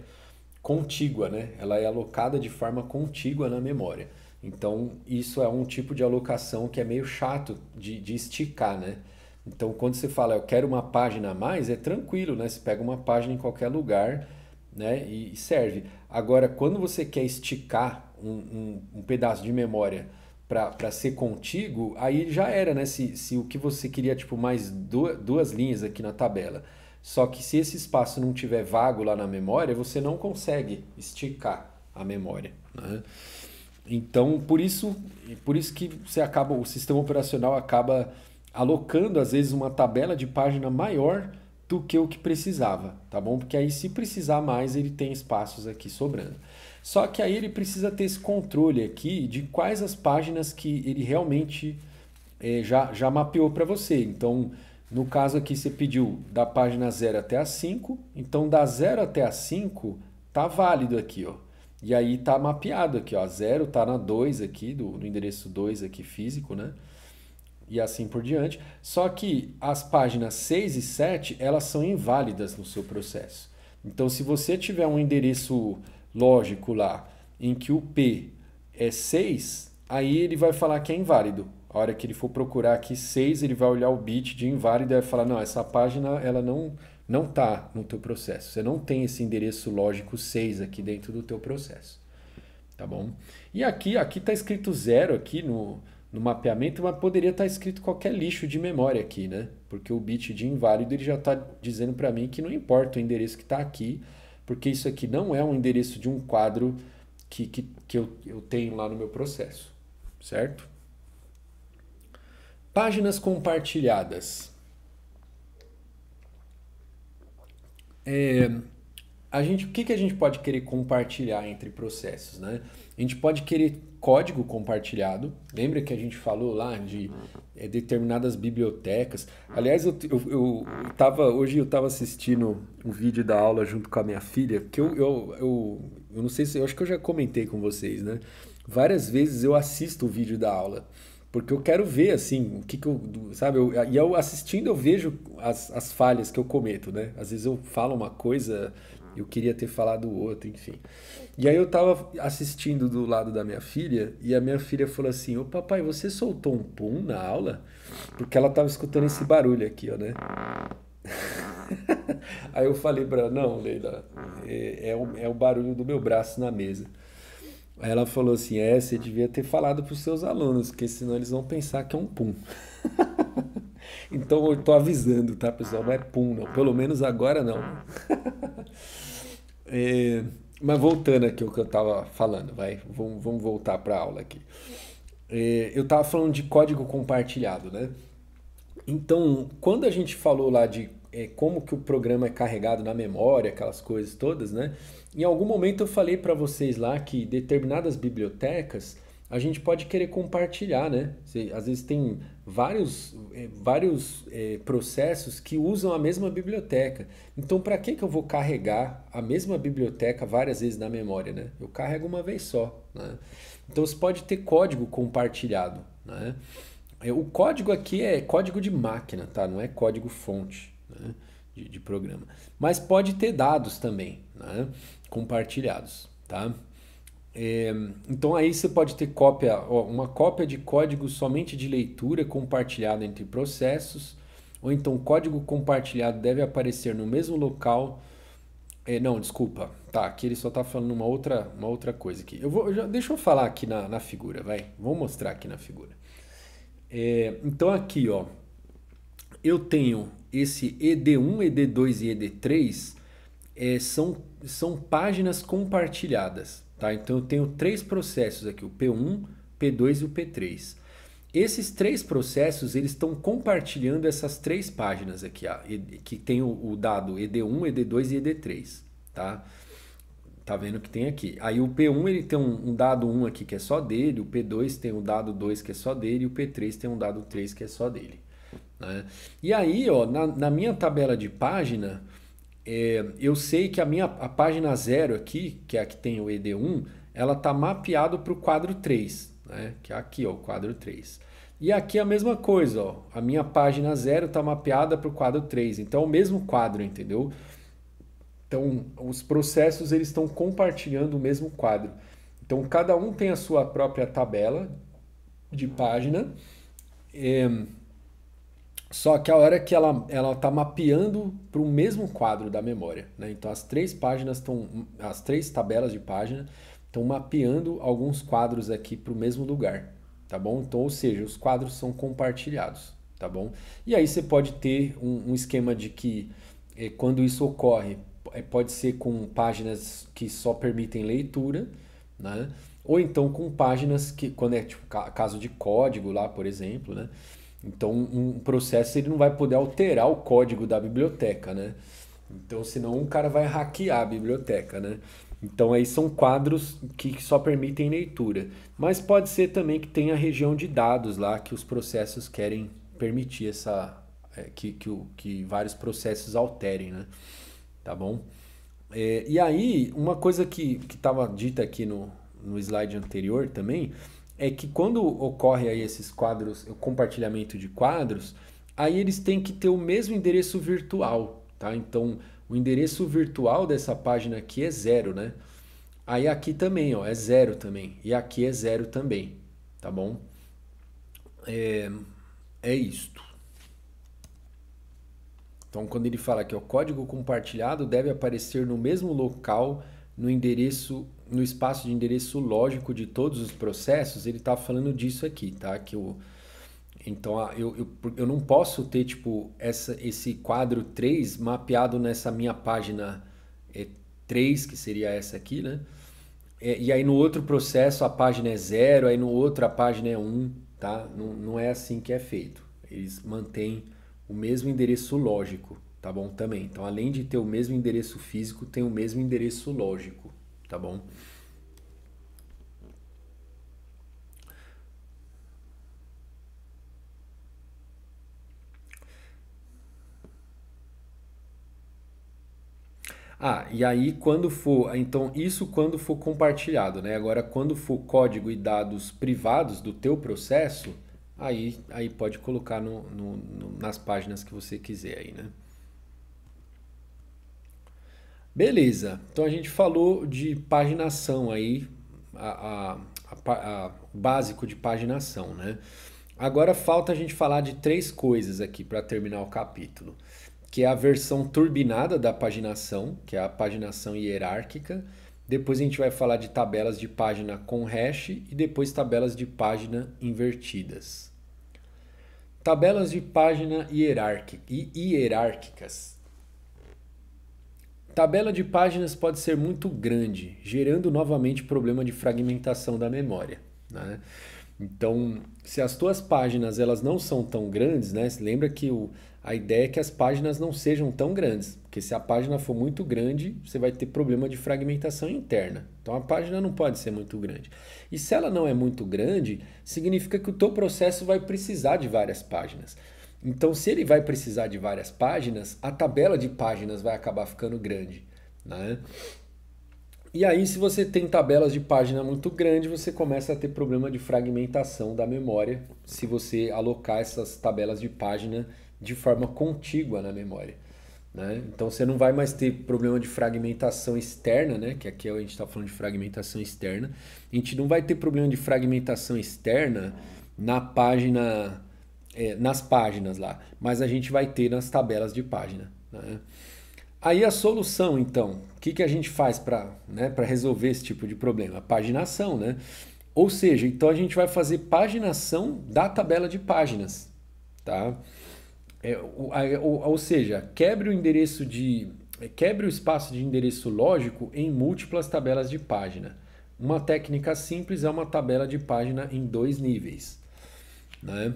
contígua, né? Ela é alocada de forma contígua na memória. Então, isso é um tipo de alocação que é meio chato de esticar, né? Então, quando você fala, eu quero uma página a mais, é tranquilo, né? Você pega uma página em qualquer lugar, né? E serve. Agora, quando você quer esticar um pedaço de memória para ser contíguo, aí já era, né? Se o que você queria, tipo, mais duas linhas aqui na tabela. Só que se esse espaço não tiver vago lá na memória, você não consegue esticar a memória, né? Então, por isso que o sistema operacional acaba alocando às vezes uma tabela de página maior do que o que precisava, tá bom? Porque aí se precisar mais, ele tem espaços aqui sobrando. Só que aí ele precisa ter esse controle aqui de quais as páginas que ele realmente já mapeou para você. Então, no caso aqui você pediu da página 0 até a 5, então da 0 até a 5 tá válido aqui, ó. E aí tá mapeado aqui, ó, 0 tá na 2 aqui, no endereço 2 aqui físico, né? E assim por diante. Só que as páginas 6 e 7, elas são inválidas no seu processo. Então, se você tiver um endereço lógico lá, em que o P é 6, aí ele vai falar que é inválido. A hora que ele for procurar aqui 6, ele vai olhar o bit de inválido e vai falar, não, essa página ela não está no teu processo. Você não tem esse endereço lógico 6 aqui dentro do teu processo. Tá bom? E aqui está escrito 0 aqui no mapeamento, mas poderia estar escrito qualquer lixo de memória aqui, né? Porque o bit de inválido ele já está dizendo para mim que não importa o endereço que está aqui, porque isso aqui não é um endereço de um quadro que eu tenho lá no meu processo, certo? Páginas compartilhadas. O que a gente pode querer compartilhar entre processos, né? A gente pode querer código compartilhado. Lembra que a gente falou lá de determinadas bibliotecas? Aliás, hoje eu estava assistindo um vídeo da aula junto com a minha filha, que eu não sei se eu acho que eu já comentei com vocês, né? Várias vezes eu assisto o vídeo da aula. Porque eu quero ver, assim, o que eu, sabe? E eu assistindo eu vejo as falhas que eu cometo, né? Às vezes eu falo uma coisa, eu queria ter falado outra, enfim. E aí eu tava assistindo do lado da minha filha, e a minha filha falou assim, ô papai, você soltou um pum na aula? Porque ela tava escutando esse barulho aqui, ó, né? Aí eu falei pra ela, não, Leila, é o barulho do meu braço na mesa. Aí ela falou assim, você devia ter falado para os seus alunos, porque senão eles vão pensar que é um pum. Então eu tô avisando, tá, pessoal? Não é pum, não. Pelo menos agora não. Mas voltando aqui ao que eu estava falando, vamos voltar para a aula aqui. Eu estava falando de código compartilhado, né? Então, quando a gente falou lá de como que o programa é carregado na memória, aquelas coisas todas, né? Em algum momento eu falei para vocês lá que determinadas bibliotecas a gente pode querer compartilhar, né? Às vezes tem vários processos que usam a mesma biblioteca. Então, para que eu vou carregar a mesma biblioteca várias vezes na memória, né? Eu carrego uma vez só, né? Então, você pode ter código compartilhado, né? O código aqui é código de máquina, tá? Não é código fonte, né? de programa. Mas pode ter dados também, né? Compartilhados, tá? Então aí você pode ter uma cópia de código somente de leitura compartilhada entre processos, Ou então, código compartilhado deve aparecer no mesmo local. Não, desculpa. Tá, aqui ele só está falando uma outra coisa aqui. Deixa eu falar aqui na figura, vai. Vou mostrar aqui na figura. Então aqui, ó, eu tenho esse ED1, ED2 e ED3 são páginas compartilhadas, tá? Então eu tenho três processos aqui, o P1, P2 e o P3. Esses três processos, eles estão compartilhando essas três páginas aqui, ó, que tem o dado ED1, ED2 e ED3, tá? Tá vendo que tem aqui. Aí o P1 ele tem um dado 1 aqui que é só dele, o P2 tem um dado 2 que é só dele e o P3 tem um dado 3 que é só dele, né? E aí, ó, na minha tabela de página, eu sei que a página 0 aqui, que é a que tem o ED1, ela tá mapeado para o quadro 3, né? Que é aqui, ó, o quadro 3. E aqui a mesma coisa, ó, a minha página 0 tá mapeada para o quadro 3, então é o mesmo quadro, entendeu? Então, os processos eles estão compartilhando o mesmo quadro. Então, cada um tem a sua própria tabela de página, só que a hora que ela está mapeando para o mesmo quadro da memória, né? Então, as três tabelas de página estão mapeando alguns quadros aqui para o mesmo lugar, tá bom? Então, ou seja, os quadros são compartilhados, tá bom? E aí você pode ter um esquema de que quando isso ocorre, pode ser com páginas que só permitem leitura, né? Ou então com páginas que, quando é tipo caso de código lá, por exemplo, né? Então um processo ele não vai poder alterar o código da biblioteca, né? Então senão um cara vai hackear a biblioteca, né? Então aí são quadros que só permitem leitura. Mas pode ser também que tenha região de dados lá que os processos querem permitir que vários processos alterem, né? Tá bom? E aí, uma coisa que estava dita aqui no slide anterior também, é que quando ocorre aí esses quadros, o compartilhamento de quadros, aí eles têm que ter o mesmo endereço virtual, tá? Então, o endereço virtual dessa página aqui é 0, né? Aí aqui também, ó, é 0 também. E aqui é 0 também, tá bom? É isto. Então, quando ele fala que o código compartilhado deve aparecer no mesmo local, no espaço de endereço lógico de todos os processos, ele está falando disso aqui, tá? Então, eu não posso ter tipo esse quadro 3 mapeado nessa minha página 3, que seria essa aqui, né? E aí no outro processo a página é 0, aí no outro a página é 1, tá? Não é assim que é feito. Eles mantêm o mesmo endereço lógico, tá bom? Também. Então, além de ter o mesmo endereço físico, tem o mesmo endereço lógico, tá bom? E aí então isso quando for compartilhado, né? Agora, quando for código e dados privados do teu processo, aí pode colocar nas páginas que você quiser aí, né? Beleza, então a gente falou de paginação aí, o básico de paginação, né? Agora falta a gente falar de três coisas aqui para terminar o capítulo, que é a versão turbinada da paginação, que é a paginação hierárquica. Depois a gente vai falar de tabelas de página com hash e depois tabelas de página invertidas. Tabelas de página hierárquicas. Tabela de páginas pode ser muito grande, gerando novamente problema de fragmentação da memória, né? Então, se as tuas páginas elas não são tão grandes, né? Lembra que a ideia é que as páginas não sejam tão grandes, porque se a página for muito grande, você vai ter problema de fragmentação interna. Então a página não pode ser muito grande. E se ela não é muito grande, significa que o teu processo vai precisar de várias páginas. Então, se ele vai precisar de várias páginas, a tabela de páginas vai acabar ficando grande, né? E aí, se você tem tabelas de página muito grande, você começa a ter problema de fragmentação da memória, se você alocar essas tabelas de página de forma contígua na memória, né? Então, você não vai mais ter problema de fragmentação externa, né? Que aqui a gente está falando de fragmentação externa. A gente não vai ter problema de fragmentação externa na página nas páginas lá, mas a gente vai ter nas tabelas de página, né? Aí a solução, então, o que, que a gente faz para, né, para resolver esse tipo de problema? Paginação, né? Ou seja, então a gente vai fazer paginação da tabela de páginas, tá? Ou seja, quebre o espaço de endereço lógico em múltiplas tabelas de página. Uma técnica simples é uma tabela de página em 2 níveis, né?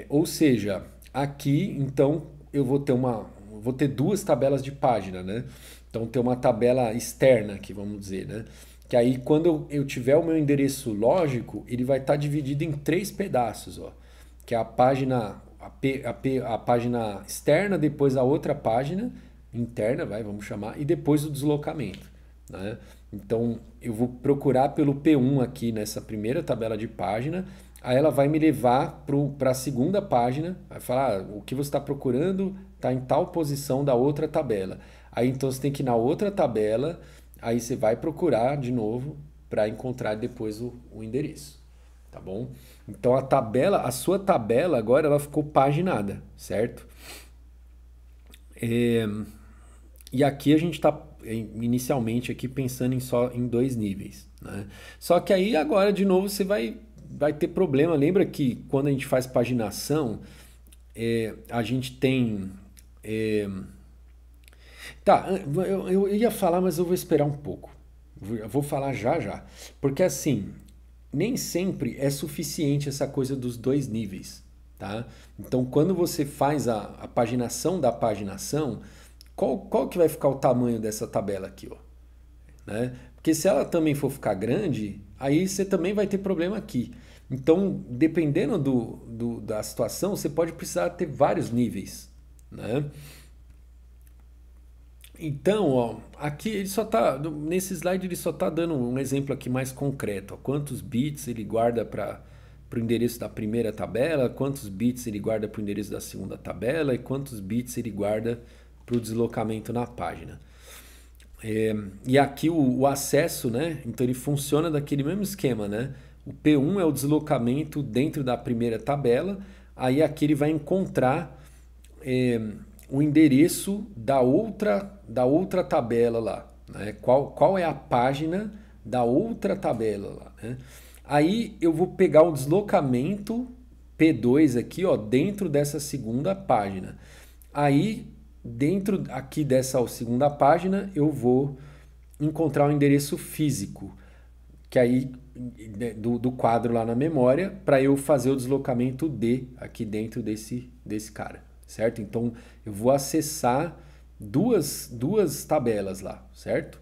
Ou seja, aqui então eu vou ter duas tabelas de página, né? Então tem uma tabela externa aqui, vamos dizer, né? Que aí quando eu tiver o meu endereço lógico, ele vai estar dividido em 3 pedaços, ó. Que é a página a página externa, depois a outra página interna, vamos chamar, e depois o deslocamento, né? Então eu vou procurar pelo P1 aqui nessa primeira tabela de página. Aí ela vai me levar para a segunda página, vai falar, o que você está procurando está em tal posição da outra tabela. Aí então você tem que ir na outra tabela, aí você vai procurar de novo para encontrar depois o endereço, tá bom? Então a sua tabela agora ela ficou paginada, certo? E aqui a gente está inicialmente aqui pensando só em 2 níveis, né? Só que aí agora de novo você vai ter problema. Lembra que quando a gente faz paginação, a gente tem. Tá, eu ia falar, mas eu vou esperar um pouco. Eu vou falar já já. Porque assim, nem sempre é suficiente essa coisa dos 2 níveis, tá? Então, quando você faz a paginação da paginação, qual que vai ficar o tamanho dessa tabela aqui, ó? Né? Porque se ela também for ficar grande, aí você também vai ter problema aqui. Então, dependendo da situação, você pode precisar ter vários níveis, né? Então, ó, aqui ele só tá, nesse slide ele só tá dando um exemplo aqui mais concreto, ó, quantos bits ele guarda para o endereço da primeira tabela, quantos bits ele guarda para o endereço da segunda tabela e quantos bits ele guarda para o deslocamento na página. E aqui o acesso, né? Então ele funciona daquele mesmo esquema, né? O P1 é o deslocamento dentro da primeira tabela, aí aqui ele vai encontrar o endereço da outra tabela lá, né? Qual é a página da outra tabela lá, né? Aí eu vou pegar o deslocamento P2 aqui, ó, dentro dessa segunda página. Aí dentro aqui dessa segunda página eu vou encontrar o endereço físico, que aí do quadro lá na memória, para eu fazer o deslocamento D aqui dentro desse cara, certo? Então eu vou acessar duas tabelas lá, certo?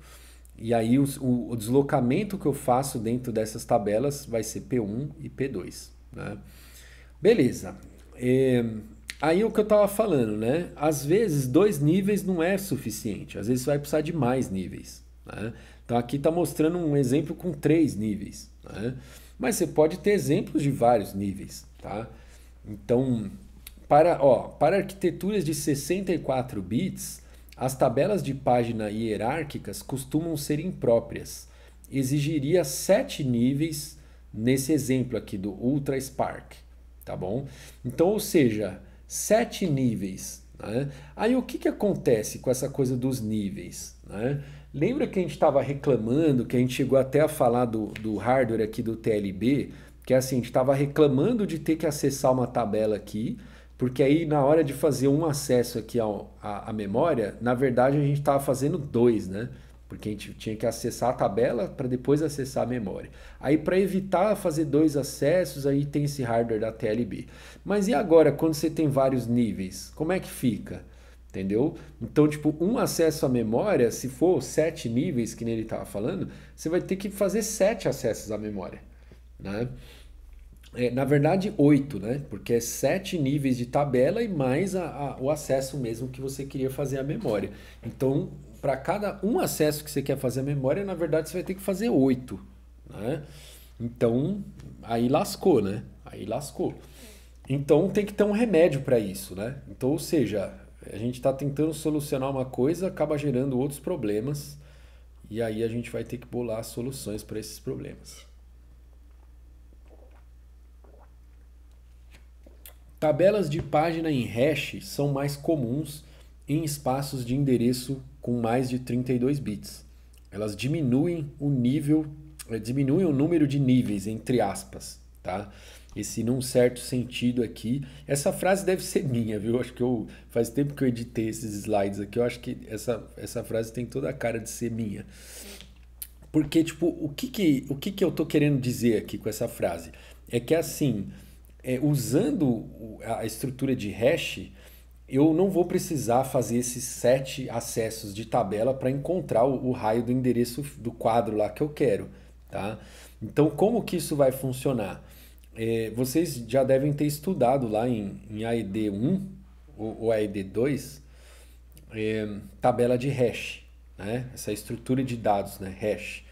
E aí o deslocamento que eu faço dentro dessas tabelas vai ser P1 e P2, né? Beleza. Aí o que eu estava falando, né? Às vezes 2 níveis não é suficiente, às vezes você vai precisar de mais níveis, né? Então aqui está mostrando um exemplo com 3 níveis, né? Mas você pode ter exemplos de vários níveis, tá? Então, para arquiteturas de 64 bits, as tabelas de página hierárquicas costumam ser impróprias. Exigiria 7 níveis nesse exemplo aqui do Ultra Spark, tá bom? Então, ou seja, 7 níveis, né? Aí o que acontece com essa coisa dos níveis, né? Lembra que a gente estava reclamando, que a gente chegou até a falar do hardware aqui do TLB, que é assim, a gente estava reclamando de ter que acessar uma tabela aqui, porque aí na hora de fazer um acesso aqui à memória, na verdade a gente estava fazendo 2, né? Porque a gente tinha que acessar a tabela para depois acessar a memória. Aí para evitar fazer 2 acessos, aí tem esse hardware da TLB. Mas e agora quando você tem vários níveis? Como é que fica? Entendeu? Então, tipo, um acesso à memória, se for 7 níveis, que nem ele estava falando, você vai ter que fazer 7 acessos à memória, né? Na verdade, 8, né? Porque é 7 níveis de tabela e mais o acesso mesmo que você queria fazer à memória. Então, para cada um acesso que você quer fazer à memória, na verdade, você vai ter que fazer 8, né? Então, aí lascou, né? Aí lascou. Então, tem que ter um remédio para isso, né? Então, ou seja, a gente está tentando solucionar uma coisa, acaba gerando outros problemas, e aí a gente vai ter que bolar soluções para esses problemas. Tabelas de página em hash são mais comuns em espaços de endereço com mais de 32 bits. Elas diminuem o nível, diminuem o número de níveis, entre aspas, tá? Esse num certo sentido aqui. Essa frase deve ser minha, viu? Acho que faz tempo que eu editei esses slides aqui, eu acho que essa frase tem toda a cara de ser minha. Porque, tipo, o que eu tô querendo dizer aqui com essa frase? É que, assim, usando a estrutura de hash, eu não vou precisar fazer esses 7 acessos de tabela para encontrar o raio do endereço do quadro lá que eu quero, tá? Então, como que isso vai funcionar? Vocês já devem ter estudado lá em AED1 ou AED2, tabela de hash, né? Essa estrutura de dados, né? Hash.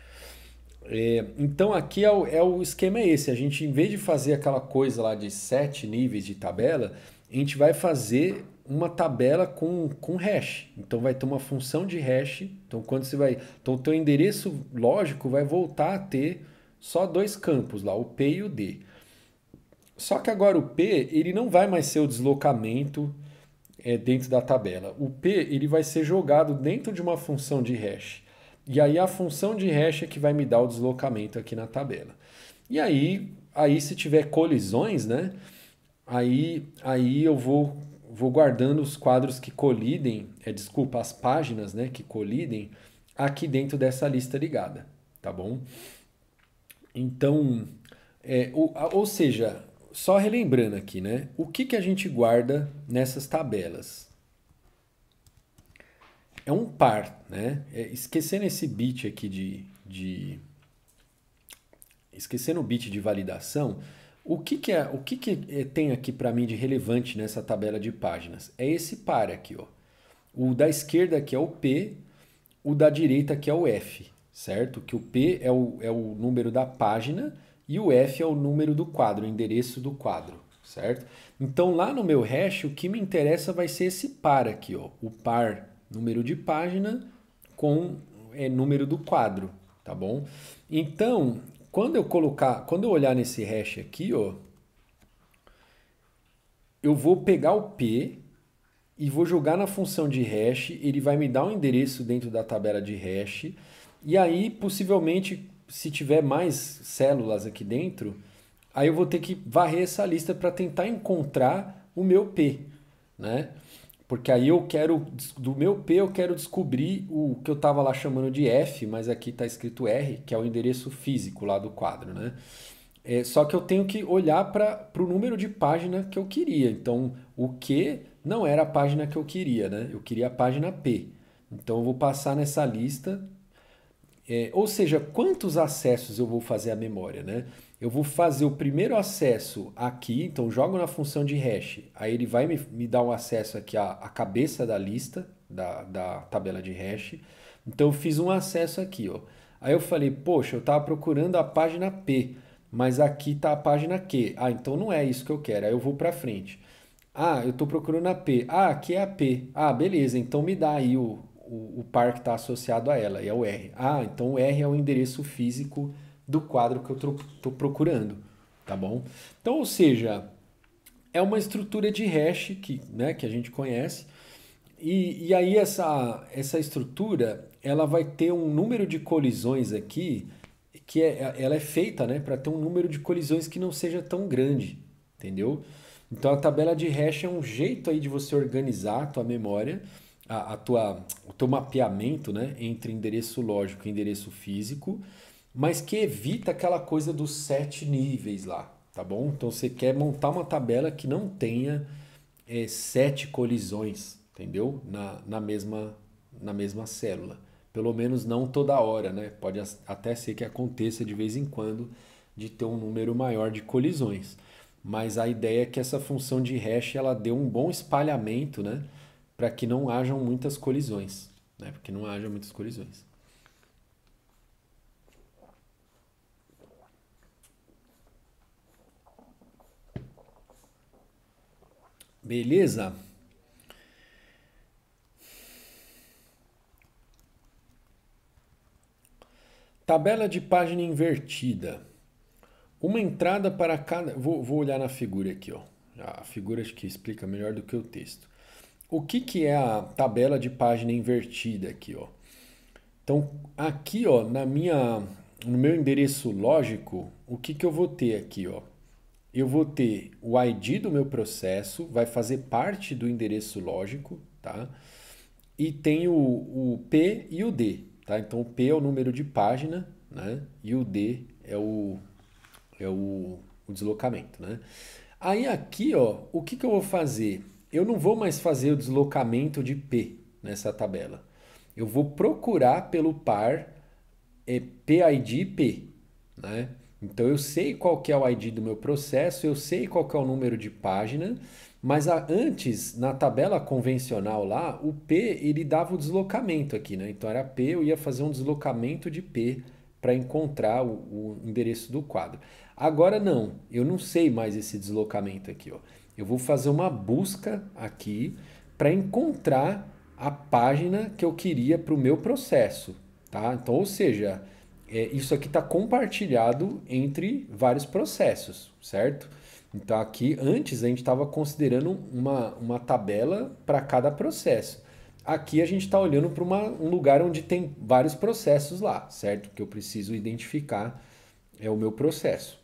Então aqui o esquema é esse. A gente, em vez de fazer aquela coisa lá de 7 níveis de tabela, a gente vai fazer uma tabela com hash. Então vai ter uma função de hash. Então quando você vai. Então o teu endereço lógico vai voltar a ter só 2 campos lá, o P e o D. Só que agora o P ele não vai mais ser o deslocamento dentro da tabela. O P ele vai ser jogado dentro de uma função de hash. E aí a função de hash é que vai me dar o deslocamento aqui na tabela. E aí se tiver colisões, né? Aí eu vou guardando os quadros que colidem, desculpa, as páginas, né, que colidem aqui dentro dessa lista ligada, tá bom? Então, ou seja, só relembrando aqui, né? O que a gente guarda nessas tabelas? É um par, né? Esquecendo esse bit aqui esquecendo o bit de validação, o que tem aqui para mim de relevante nessa tabela de páginas? É esse par aqui, ó. O da esquerda aqui é o P, o da direita aqui é o F, certo? Que o P é o número da página e o F é o número do quadro, o endereço do quadro, certo? Então lá no meu hash o que me interessa vai ser esse par aqui, ó. O par número de página com número do quadro, tá bom? Então, quando eu olhar nesse hash aqui, ó, eu vou pegar o P e vou jogar na função de hash, ele vai me dar um endereço dentro da tabela de hash, e aí possivelmente se tiver mais células aqui dentro, aí eu vou ter que varrer essa lista para tentar encontrar o meu P, né? Porque aí do meu P eu quero descobrir o que eu estava lá chamando de F, mas aqui está escrito R, que é o endereço físico lá do quadro, né? Só que eu tenho que olhar para o número de página que eu queria. Então, o Q não era a página que eu queria, né? Eu queria a página P. Então, eu vou passar nessa lista. Ou seja, quantos acessos eu vou fazer à memória, né? Eu vou fazer o primeiro acesso aqui, então jogo na função de hash, aí ele vai me dar um acesso aqui à cabeça da lista, da tabela de hash. Então eu fiz um acesso aqui, ó. Aí eu falei, poxa, eu estava procurando a página P, mas aqui está a página Q. Ah, então não é isso que eu quero, aí eu vou para frente. Ah, eu estou procurando a P. Ah, aqui é a P. Ah, beleza, então me dá aí o par que está associado a ela, e é o R. Ah, então o R é o endereço físico do quadro que eu estou procurando, tá bom? Então, ou seja, é uma estrutura de hash que a gente conhece, e aí essa estrutura ela vai ter um número de colisões aqui, ela é feita, né, para ter um número de colisões que não seja tão grande, entendeu? Então a tabela de hash é um jeito aí de você organizar a tua memória, o teu mapeamento, né, entre endereço lógico e endereço físico, mas que evita aquela coisa dos 7 níveis lá, tá bom? Então você quer montar uma tabela que não tenha 7 colisões, entendeu? Na mesma célula. Pelo menos não toda hora, né? Pode até ser que aconteça de vez em quando de ter um número maior de colisões. Mas a ideia é que essa função de hash ela dê um bom espalhamento, né? Para que não hajam muitas colisões, né? Para que não haja muitas colisões. Beleza? Tabela de página invertida. Uma entrada para cada. Vou olhar na figura aqui, ó. A figura acho que explica melhor do que o texto. O que, que é a tabela de página invertida aqui, ó? Então, aqui, ó, no meu endereço lógico, o que, que eu vou ter aqui, ó? Eu vou ter o ID do meu processo, vai fazer parte do endereço lógico, tá? E tem o P e o D, tá? Então, o P é o número de página, né? E o D é o deslocamento, né? Aí aqui, ó, o que, que eu vou fazer? Eu não vou mais fazer o deslocamento de P nessa tabela. Eu vou procurar pelo par PID P, né? Então eu sei qual que é o ID do meu processo, eu sei qual que é o número de página, mas antes, na tabela convencional lá, o P ele dava o deslocamento aqui, né? Então era P, eu ia fazer um deslocamento de P para encontrar o endereço do quadro. Agora não, eu não sei mais esse deslocamento aqui, ó. Eu vou fazer uma busca aqui para encontrar a página que eu queria para o meu processo, tá? Então, ou seja, isso aqui está compartilhado entre vários processos, certo? Então aqui, antes a gente estava considerando uma tabela para cada processo. Aqui a gente está olhando para um lugar onde tem vários processos lá, certo? Que eu preciso identificar o meu processo.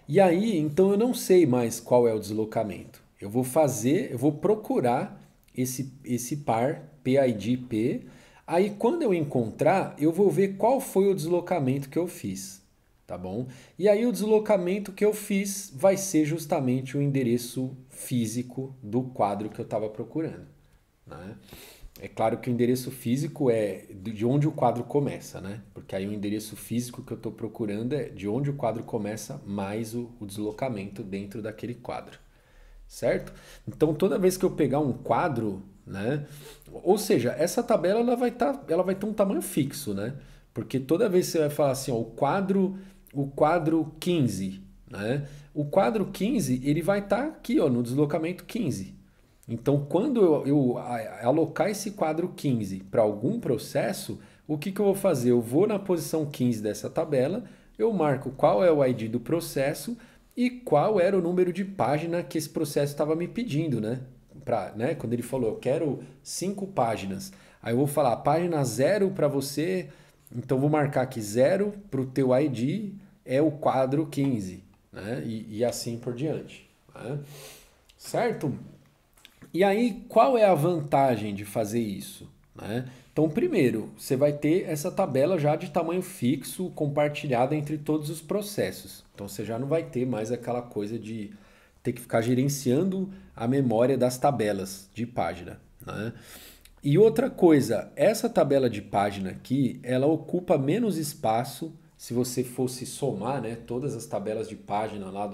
E aí, então eu não sei mais qual é o deslocamento. Eu vou procurar esse par PID-P. Aí quando eu encontrar, eu vou ver qual foi o deslocamento que eu fiz, tá bom? E aí o deslocamento que eu fiz vai ser justamente o endereço físico do quadro que eu estava procurando, né? É claro que o endereço físico é de onde o quadro começa, né? Porque aí o endereço físico que eu estou procurando é de onde o quadro começa mais o deslocamento dentro daquele quadro, certo? Então toda vez que eu pegar um quadro, né? Ou seja, essa tabela ela vai ter um tamanho fixo, né? Porque toda vez que você vai falar assim, ó, o quadro 15, né? O quadro 15 ele vai estar aqui, ó, no deslocamento 15. Então, quando eu alocar esse quadro 15 para algum processo, o que, que eu vou fazer? Eu vou na posição 15 dessa tabela, eu marco qual é o ID do processo e qual era o número de página que esse processo estava me pedindo, né? Quando ele falou, eu quero 5 páginas. Aí eu vou falar, página 0 para você, então vou marcar aqui 0 para o teu ID é o quadro 15, né? E assim por diante, né? Certo? E aí, qual é a vantagem de fazer isso, né? Então, primeiro, você vai ter essa tabela já de tamanho fixo, compartilhada entre todos os processos. Então, você já não vai ter mais aquela coisa de ter que ficar gerenciando a memória das tabelas de página, né? E outra coisa, essa tabela de página aqui, ela ocupa menos espaço se você fosse somar, né, todas as tabelas de página lá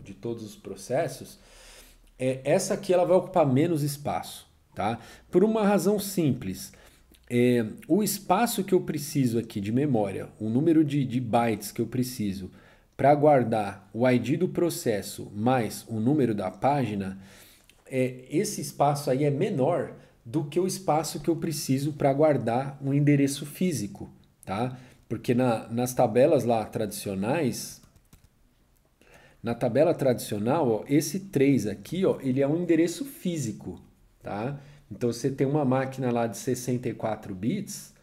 de todos os processos. Essa aqui ela vai ocupar menos espaço, tá? Por uma razão simples. O espaço que eu preciso aqui de memória, o número de bytes que eu preciso para guardar o ID do processo mais o número da página, esse espaço aí é menor do que o espaço que eu preciso para guardar um endereço físico, tá? Porque nas tabelas lá tradicionais, na tabela tradicional, ó, esse 3 aqui, ó, ele é um endereço físico, tá? Então você tem uma máquina lá de 64 bits,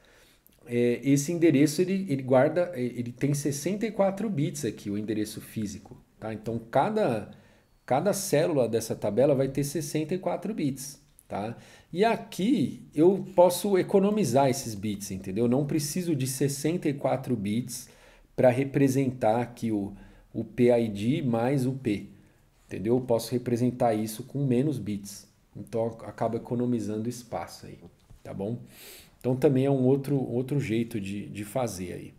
esse endereço ele guarda, ele tem 64 bits aqui, o endereço físico, tá? Então cada célula dessa tabela vai ter 64 bits, tá? E aqui eu posso economizar esses bits, entendeu? Eu não preciso de 64 bits para representar aqui o PID mais o P, entendeu? Eu posso representar isso com menos bits, então acaba economizando espaço aí, tá bom? Então também é um outro jeito de fazer aí.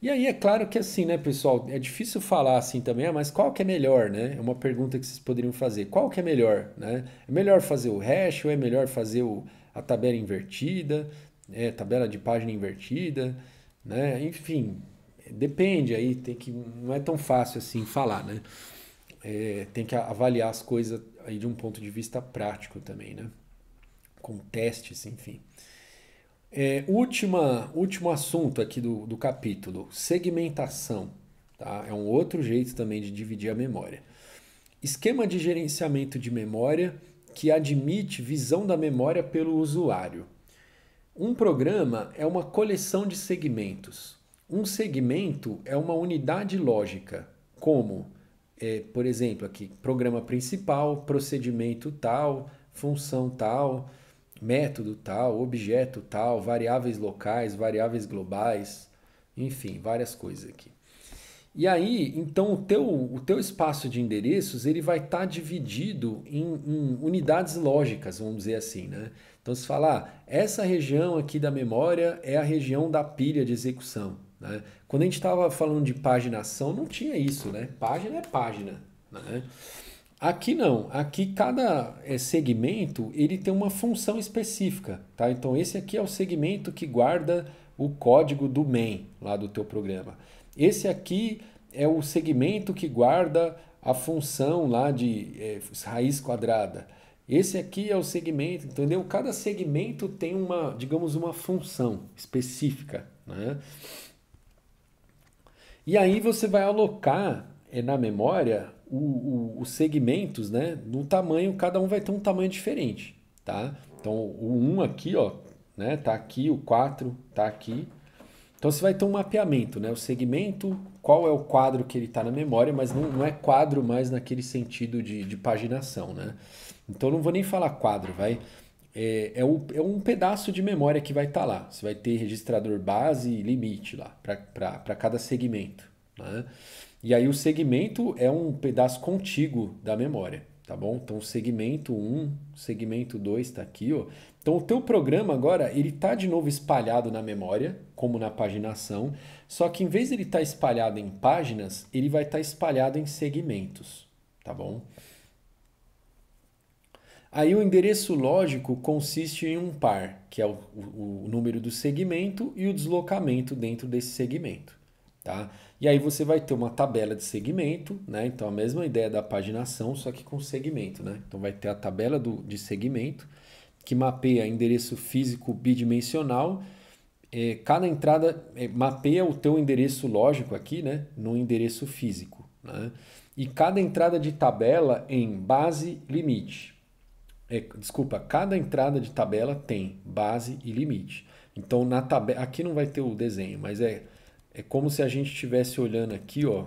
E aí é claro que assim, né, pessoal, é difícil falar assim também, mas qual que é melhor, né? É uma pergunta que vocês poderiam fazer. Qual que é melhor, né? É melhor fazer o hash ou é melhor fazer a tabela invertida, tabela de página invertida, né? Enfim, depende aí, não é tão fácil assim falar, né? Tem que avaliar as coisas aí de um ponto de vista prático também, né? Com testes, enfim. Último assunto aqui do capítulo, segmentação. Tá? É um outro jeito também de dividir a memória. Esquema de gerenciamento de memória que admite visão da memória pelo usuário. Um programa é uma coleção de segmentos. Um segmento é uma unidade lógica, como, por exemplo, aqui, programa principal, procedimento tal, função tal, método tal, objeto tal, variáveis locais, variáveis globais, enfim, várias coisas aqui. E aí, então, o teu espaço de endereços ele vai estar dividido em unidades lógicas, vamos dizer assim, né? Então, se falar, essa região aqui da memória é a região da pilha de execução, né? Quando a gente estava falando de paginação, não tinha isso, né? Página é página, né? Aqui não, aqui cada segmento ele tem uma função específica, tá? Então esse aqui é o segmento que guarda o código do main lá do teu programa. Esse aqui é o segmento que guarda a função lá de raiz quadrada. Esse aqui é o segmento, entendeu? Cada segmento tem uma, digamos, uma função específica, né? E aí você vai alocar na memória os segmentos, né? No tamanho, cada um vai ter um tamanho diferente, tá? Então o 1 aqui, ó, né? Tá aqui, o 4 tá aqui. Então você vai ter um mapeamento, né? O segmento, qual é o quadro que ele está na memória, mas não é quadro mais naquele sentido de paginação, né? Então eu não vou nem falar quadro, vai. É um pedaço de memória que vai estar lá. Você vai ter registrador base e limite lá para cada segmento, né? E aí o segmento é um pedaço contíguo da memória, tá bom? Então segmento 1, segmento 2 está aqui, ó. Então o teu programa agora, ele está de novo espalhado na memória, como na paginação, só que em vez de ele estar espalhado em páginas, ele vai estar espalhado em segmentos, tá bom? Aí o endereço lógico consiste em um par, que é o número do segmento e o deslocamento dentro desse segmento, tá? E aí você vai ter uma tabela de segmento, né? Então a mesma ideia da paginação, só que com segmento, né? Então vai ter a tabela de segmento, que mapeia endereço físico bidimensional. Cada entrada mapeia o teu endereço lógico aqui, né? No endereço físico, né? E cada entrada de tabela em base limite. Desculpa, cada entrada de tabela tem base e limite. Então na tabela, aqui não vai ter o desenho, mas é como se a gente estivesse olhando aqui, ó.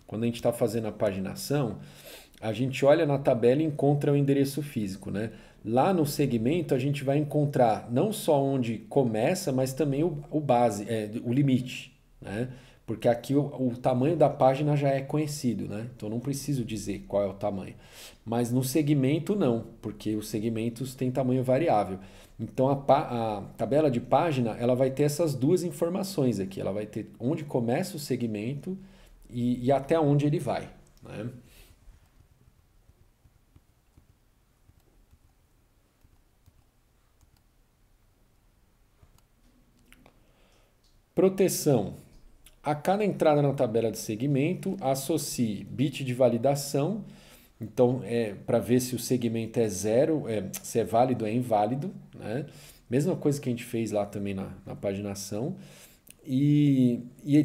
Quando a gente está fazendo a paginação, a gente olha na tabela e encontra o endereço físico, né? Lá no segmento a gente vai encontrar não só onde começa, mas também o base, o limite, né? Porque aqui o tamanho da página já é conhecido, né? Então não preciso dizer qual é o tamanho. Mas no segmento não, porque os segmentos têm tamanho variável. Então a tabela de página ela vai ter essas duas informações aqui. Ela vai ter onde começa o segmento e até onde ele vai, né? Proteção. A cada entrada na tabela de segmento, associe bit de validação. Então, para ver se o segmento é zero, se é válido ou é inválido, né? Mesma coisa que a gente fez lá também na paginação. E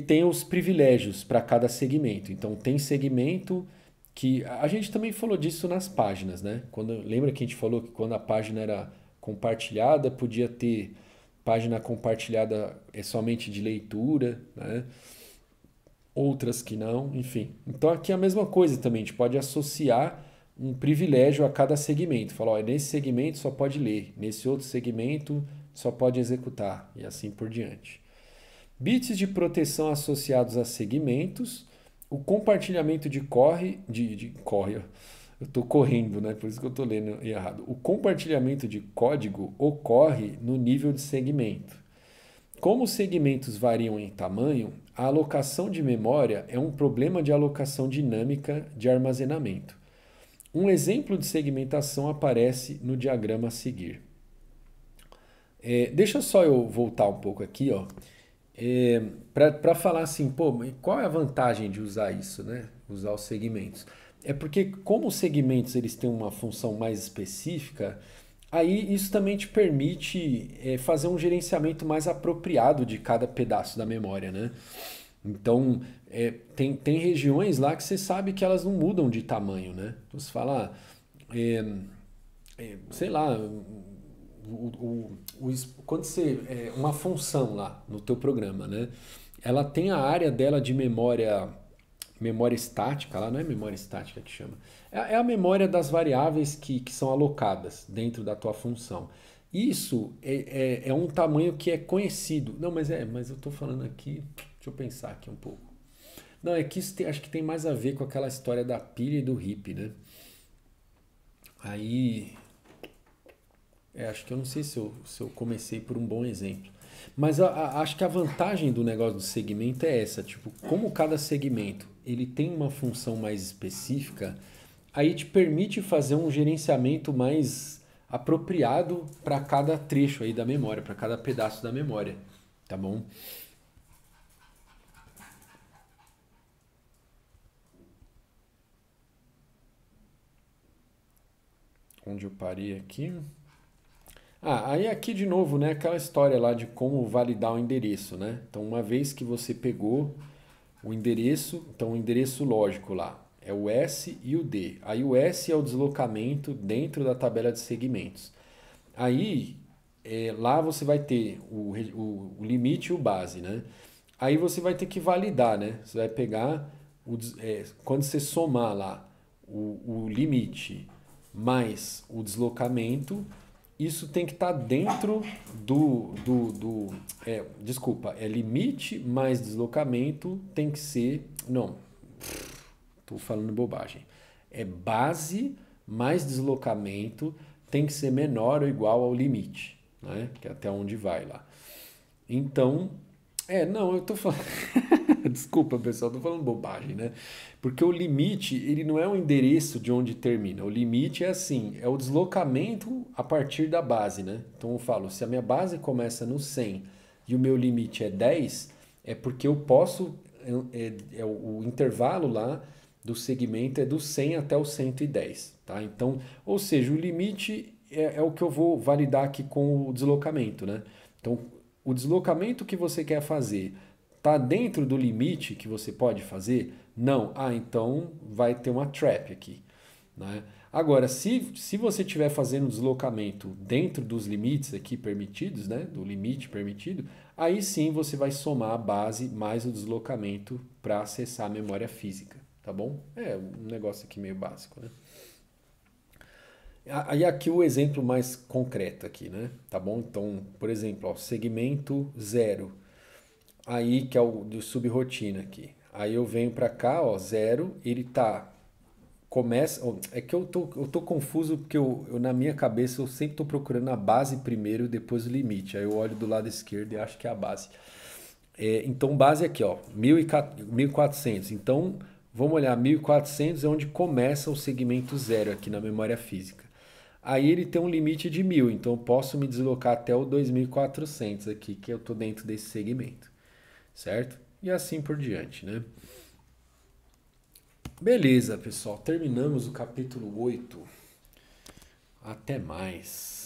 tem os privilégios para cada segmento. Então, tem segmento que... A gente também falou disso nas páginas, né? Lembra que a gente falou que quando a página era compartilhada, podia ter página compartilhada somente de leitura, né? Outras que não, enfim. Então aqui é a mesma coisa também, a gente pode associar um privilégio a cada segmento. Falar, ó, nesse segmento só pode ler, nesse outro segmento só pode executar, e assim por diante. Bits de proteção associados a segmentos, o compartilhamento de corre, eu estou correndo, né? Por isso que eu estou lendo errado. O compartilhamento de código ocorre no nível de segmento. Como os segmentos variam em tamanho, a alocação de memória é um problema de alocação dinâmica de armazenamento. Um exemplo de segmentação aparece no diagrama a seguir. Deixa só eu voltar um pouco aqui, ó, para falar assim, pô, qual é a vantagem de usar isso, né? Usar os segmentos. É porque como os segmentos eles têm uma função mais específica, aí isso também te permite fazer um gerenciamento mais apropriado de cada pedaço da memória, né? Então, tem regiões lá que você sabe que elas não mudam de tamanho, né? Então você fala, sei lá, quando você uma função lá no teu programa, né? Ela tem a área dela de memória estática, lá não é memória estática que chama. É a memória das variáveis que são alocadas dentro da tua função. Isso é um tamanho que é conhecido. Não, mas eu estou falando aqui, deixa eu pensar aqui um pouco. Não, é que isso acho que tem mais a ver com aquela história da pilha e do hippie, né? Aí, acho que eu não sei se eu comecei por um bom exemplo. Mas acho que a vantagem do negócio do segmento é essa, tipo, como cada segmento ele tem uma função mais específica, aí te permite fazer um gerenciamento mais apropriado para cada trecho aí da memória, para cada pedaço da memória, tá bom? Onde eu parei aqui? Aí aqui de novo, né, aquela história lá de como validar o endereço, né? Então, uma vez que você pegou o endereço, então o endereço lógico lá é o S e o D. Aí o S é o deslocamento dentro da tabela de segmentos. Aí lá você vai ter o limite e o base, né? Aí você vai ter que validar, né? Você vai pegar, quando você somar lá o limite mais o deslocamento, isso tem que estar dentro desculpa, é limite mais deslocamento tem que ser. Não, estou falando bobagem. É base mais deslocamento tem que ser menor ou igual ao limite, né? Que é até onde vai lá. Então, não, eu tô falando. Desculpa, pessoal, tô falando bobagem, né? Porque o limite, ele não é o endereço de onde termina. O limite é assim, é o deslocamento a partir da base, né? Então eu falo, se a minha base começa no 100 e o meu limite é 10, é porque eu posso, o intervalo lá do segmento é do 100 até o 110, tá? Então, ou seja, o limite é o que eu vou validar aqui com o deslocamento, né? Então, o deslocamento que você quer fazer está dentro do limite que você pode fazer? Não. Então vai ter uma trap aqui, né? Agora, se você estiver fazendo deslocamento dentro dos limites aqui permitidos, né, do limite permitido, aí sim você vai somar a base mais o deslocamento para acessar a memória física, tá bom? É um negócio aqui meio básico, né? Aí aqui o exemplo mais concreto aqui, né? Tá bom? Então, por exemplo, ó, segmento 0, aí que é o de subrotina aqui. Aí eu venho para cá, ó, 0, ele tá começa, é que eu tô confuso porque na minha cabeça eu sempre tô procurando a base primeiro e depois o limite. Aí eu olho do lado esquerdo e acho que é a base. Então base aqui, ó, 1400. Então vamos olhar, 1400 é onde começa o segmento 0 aqui na memória física. Aí ele tem um limite de 1000, então eu posso me deslocar até o 2400 aqui, que eu tô dentro desse segmento, certo? E assim por diante, né? Beleza, pessoal, terminamos o capítulo 8. Até mais.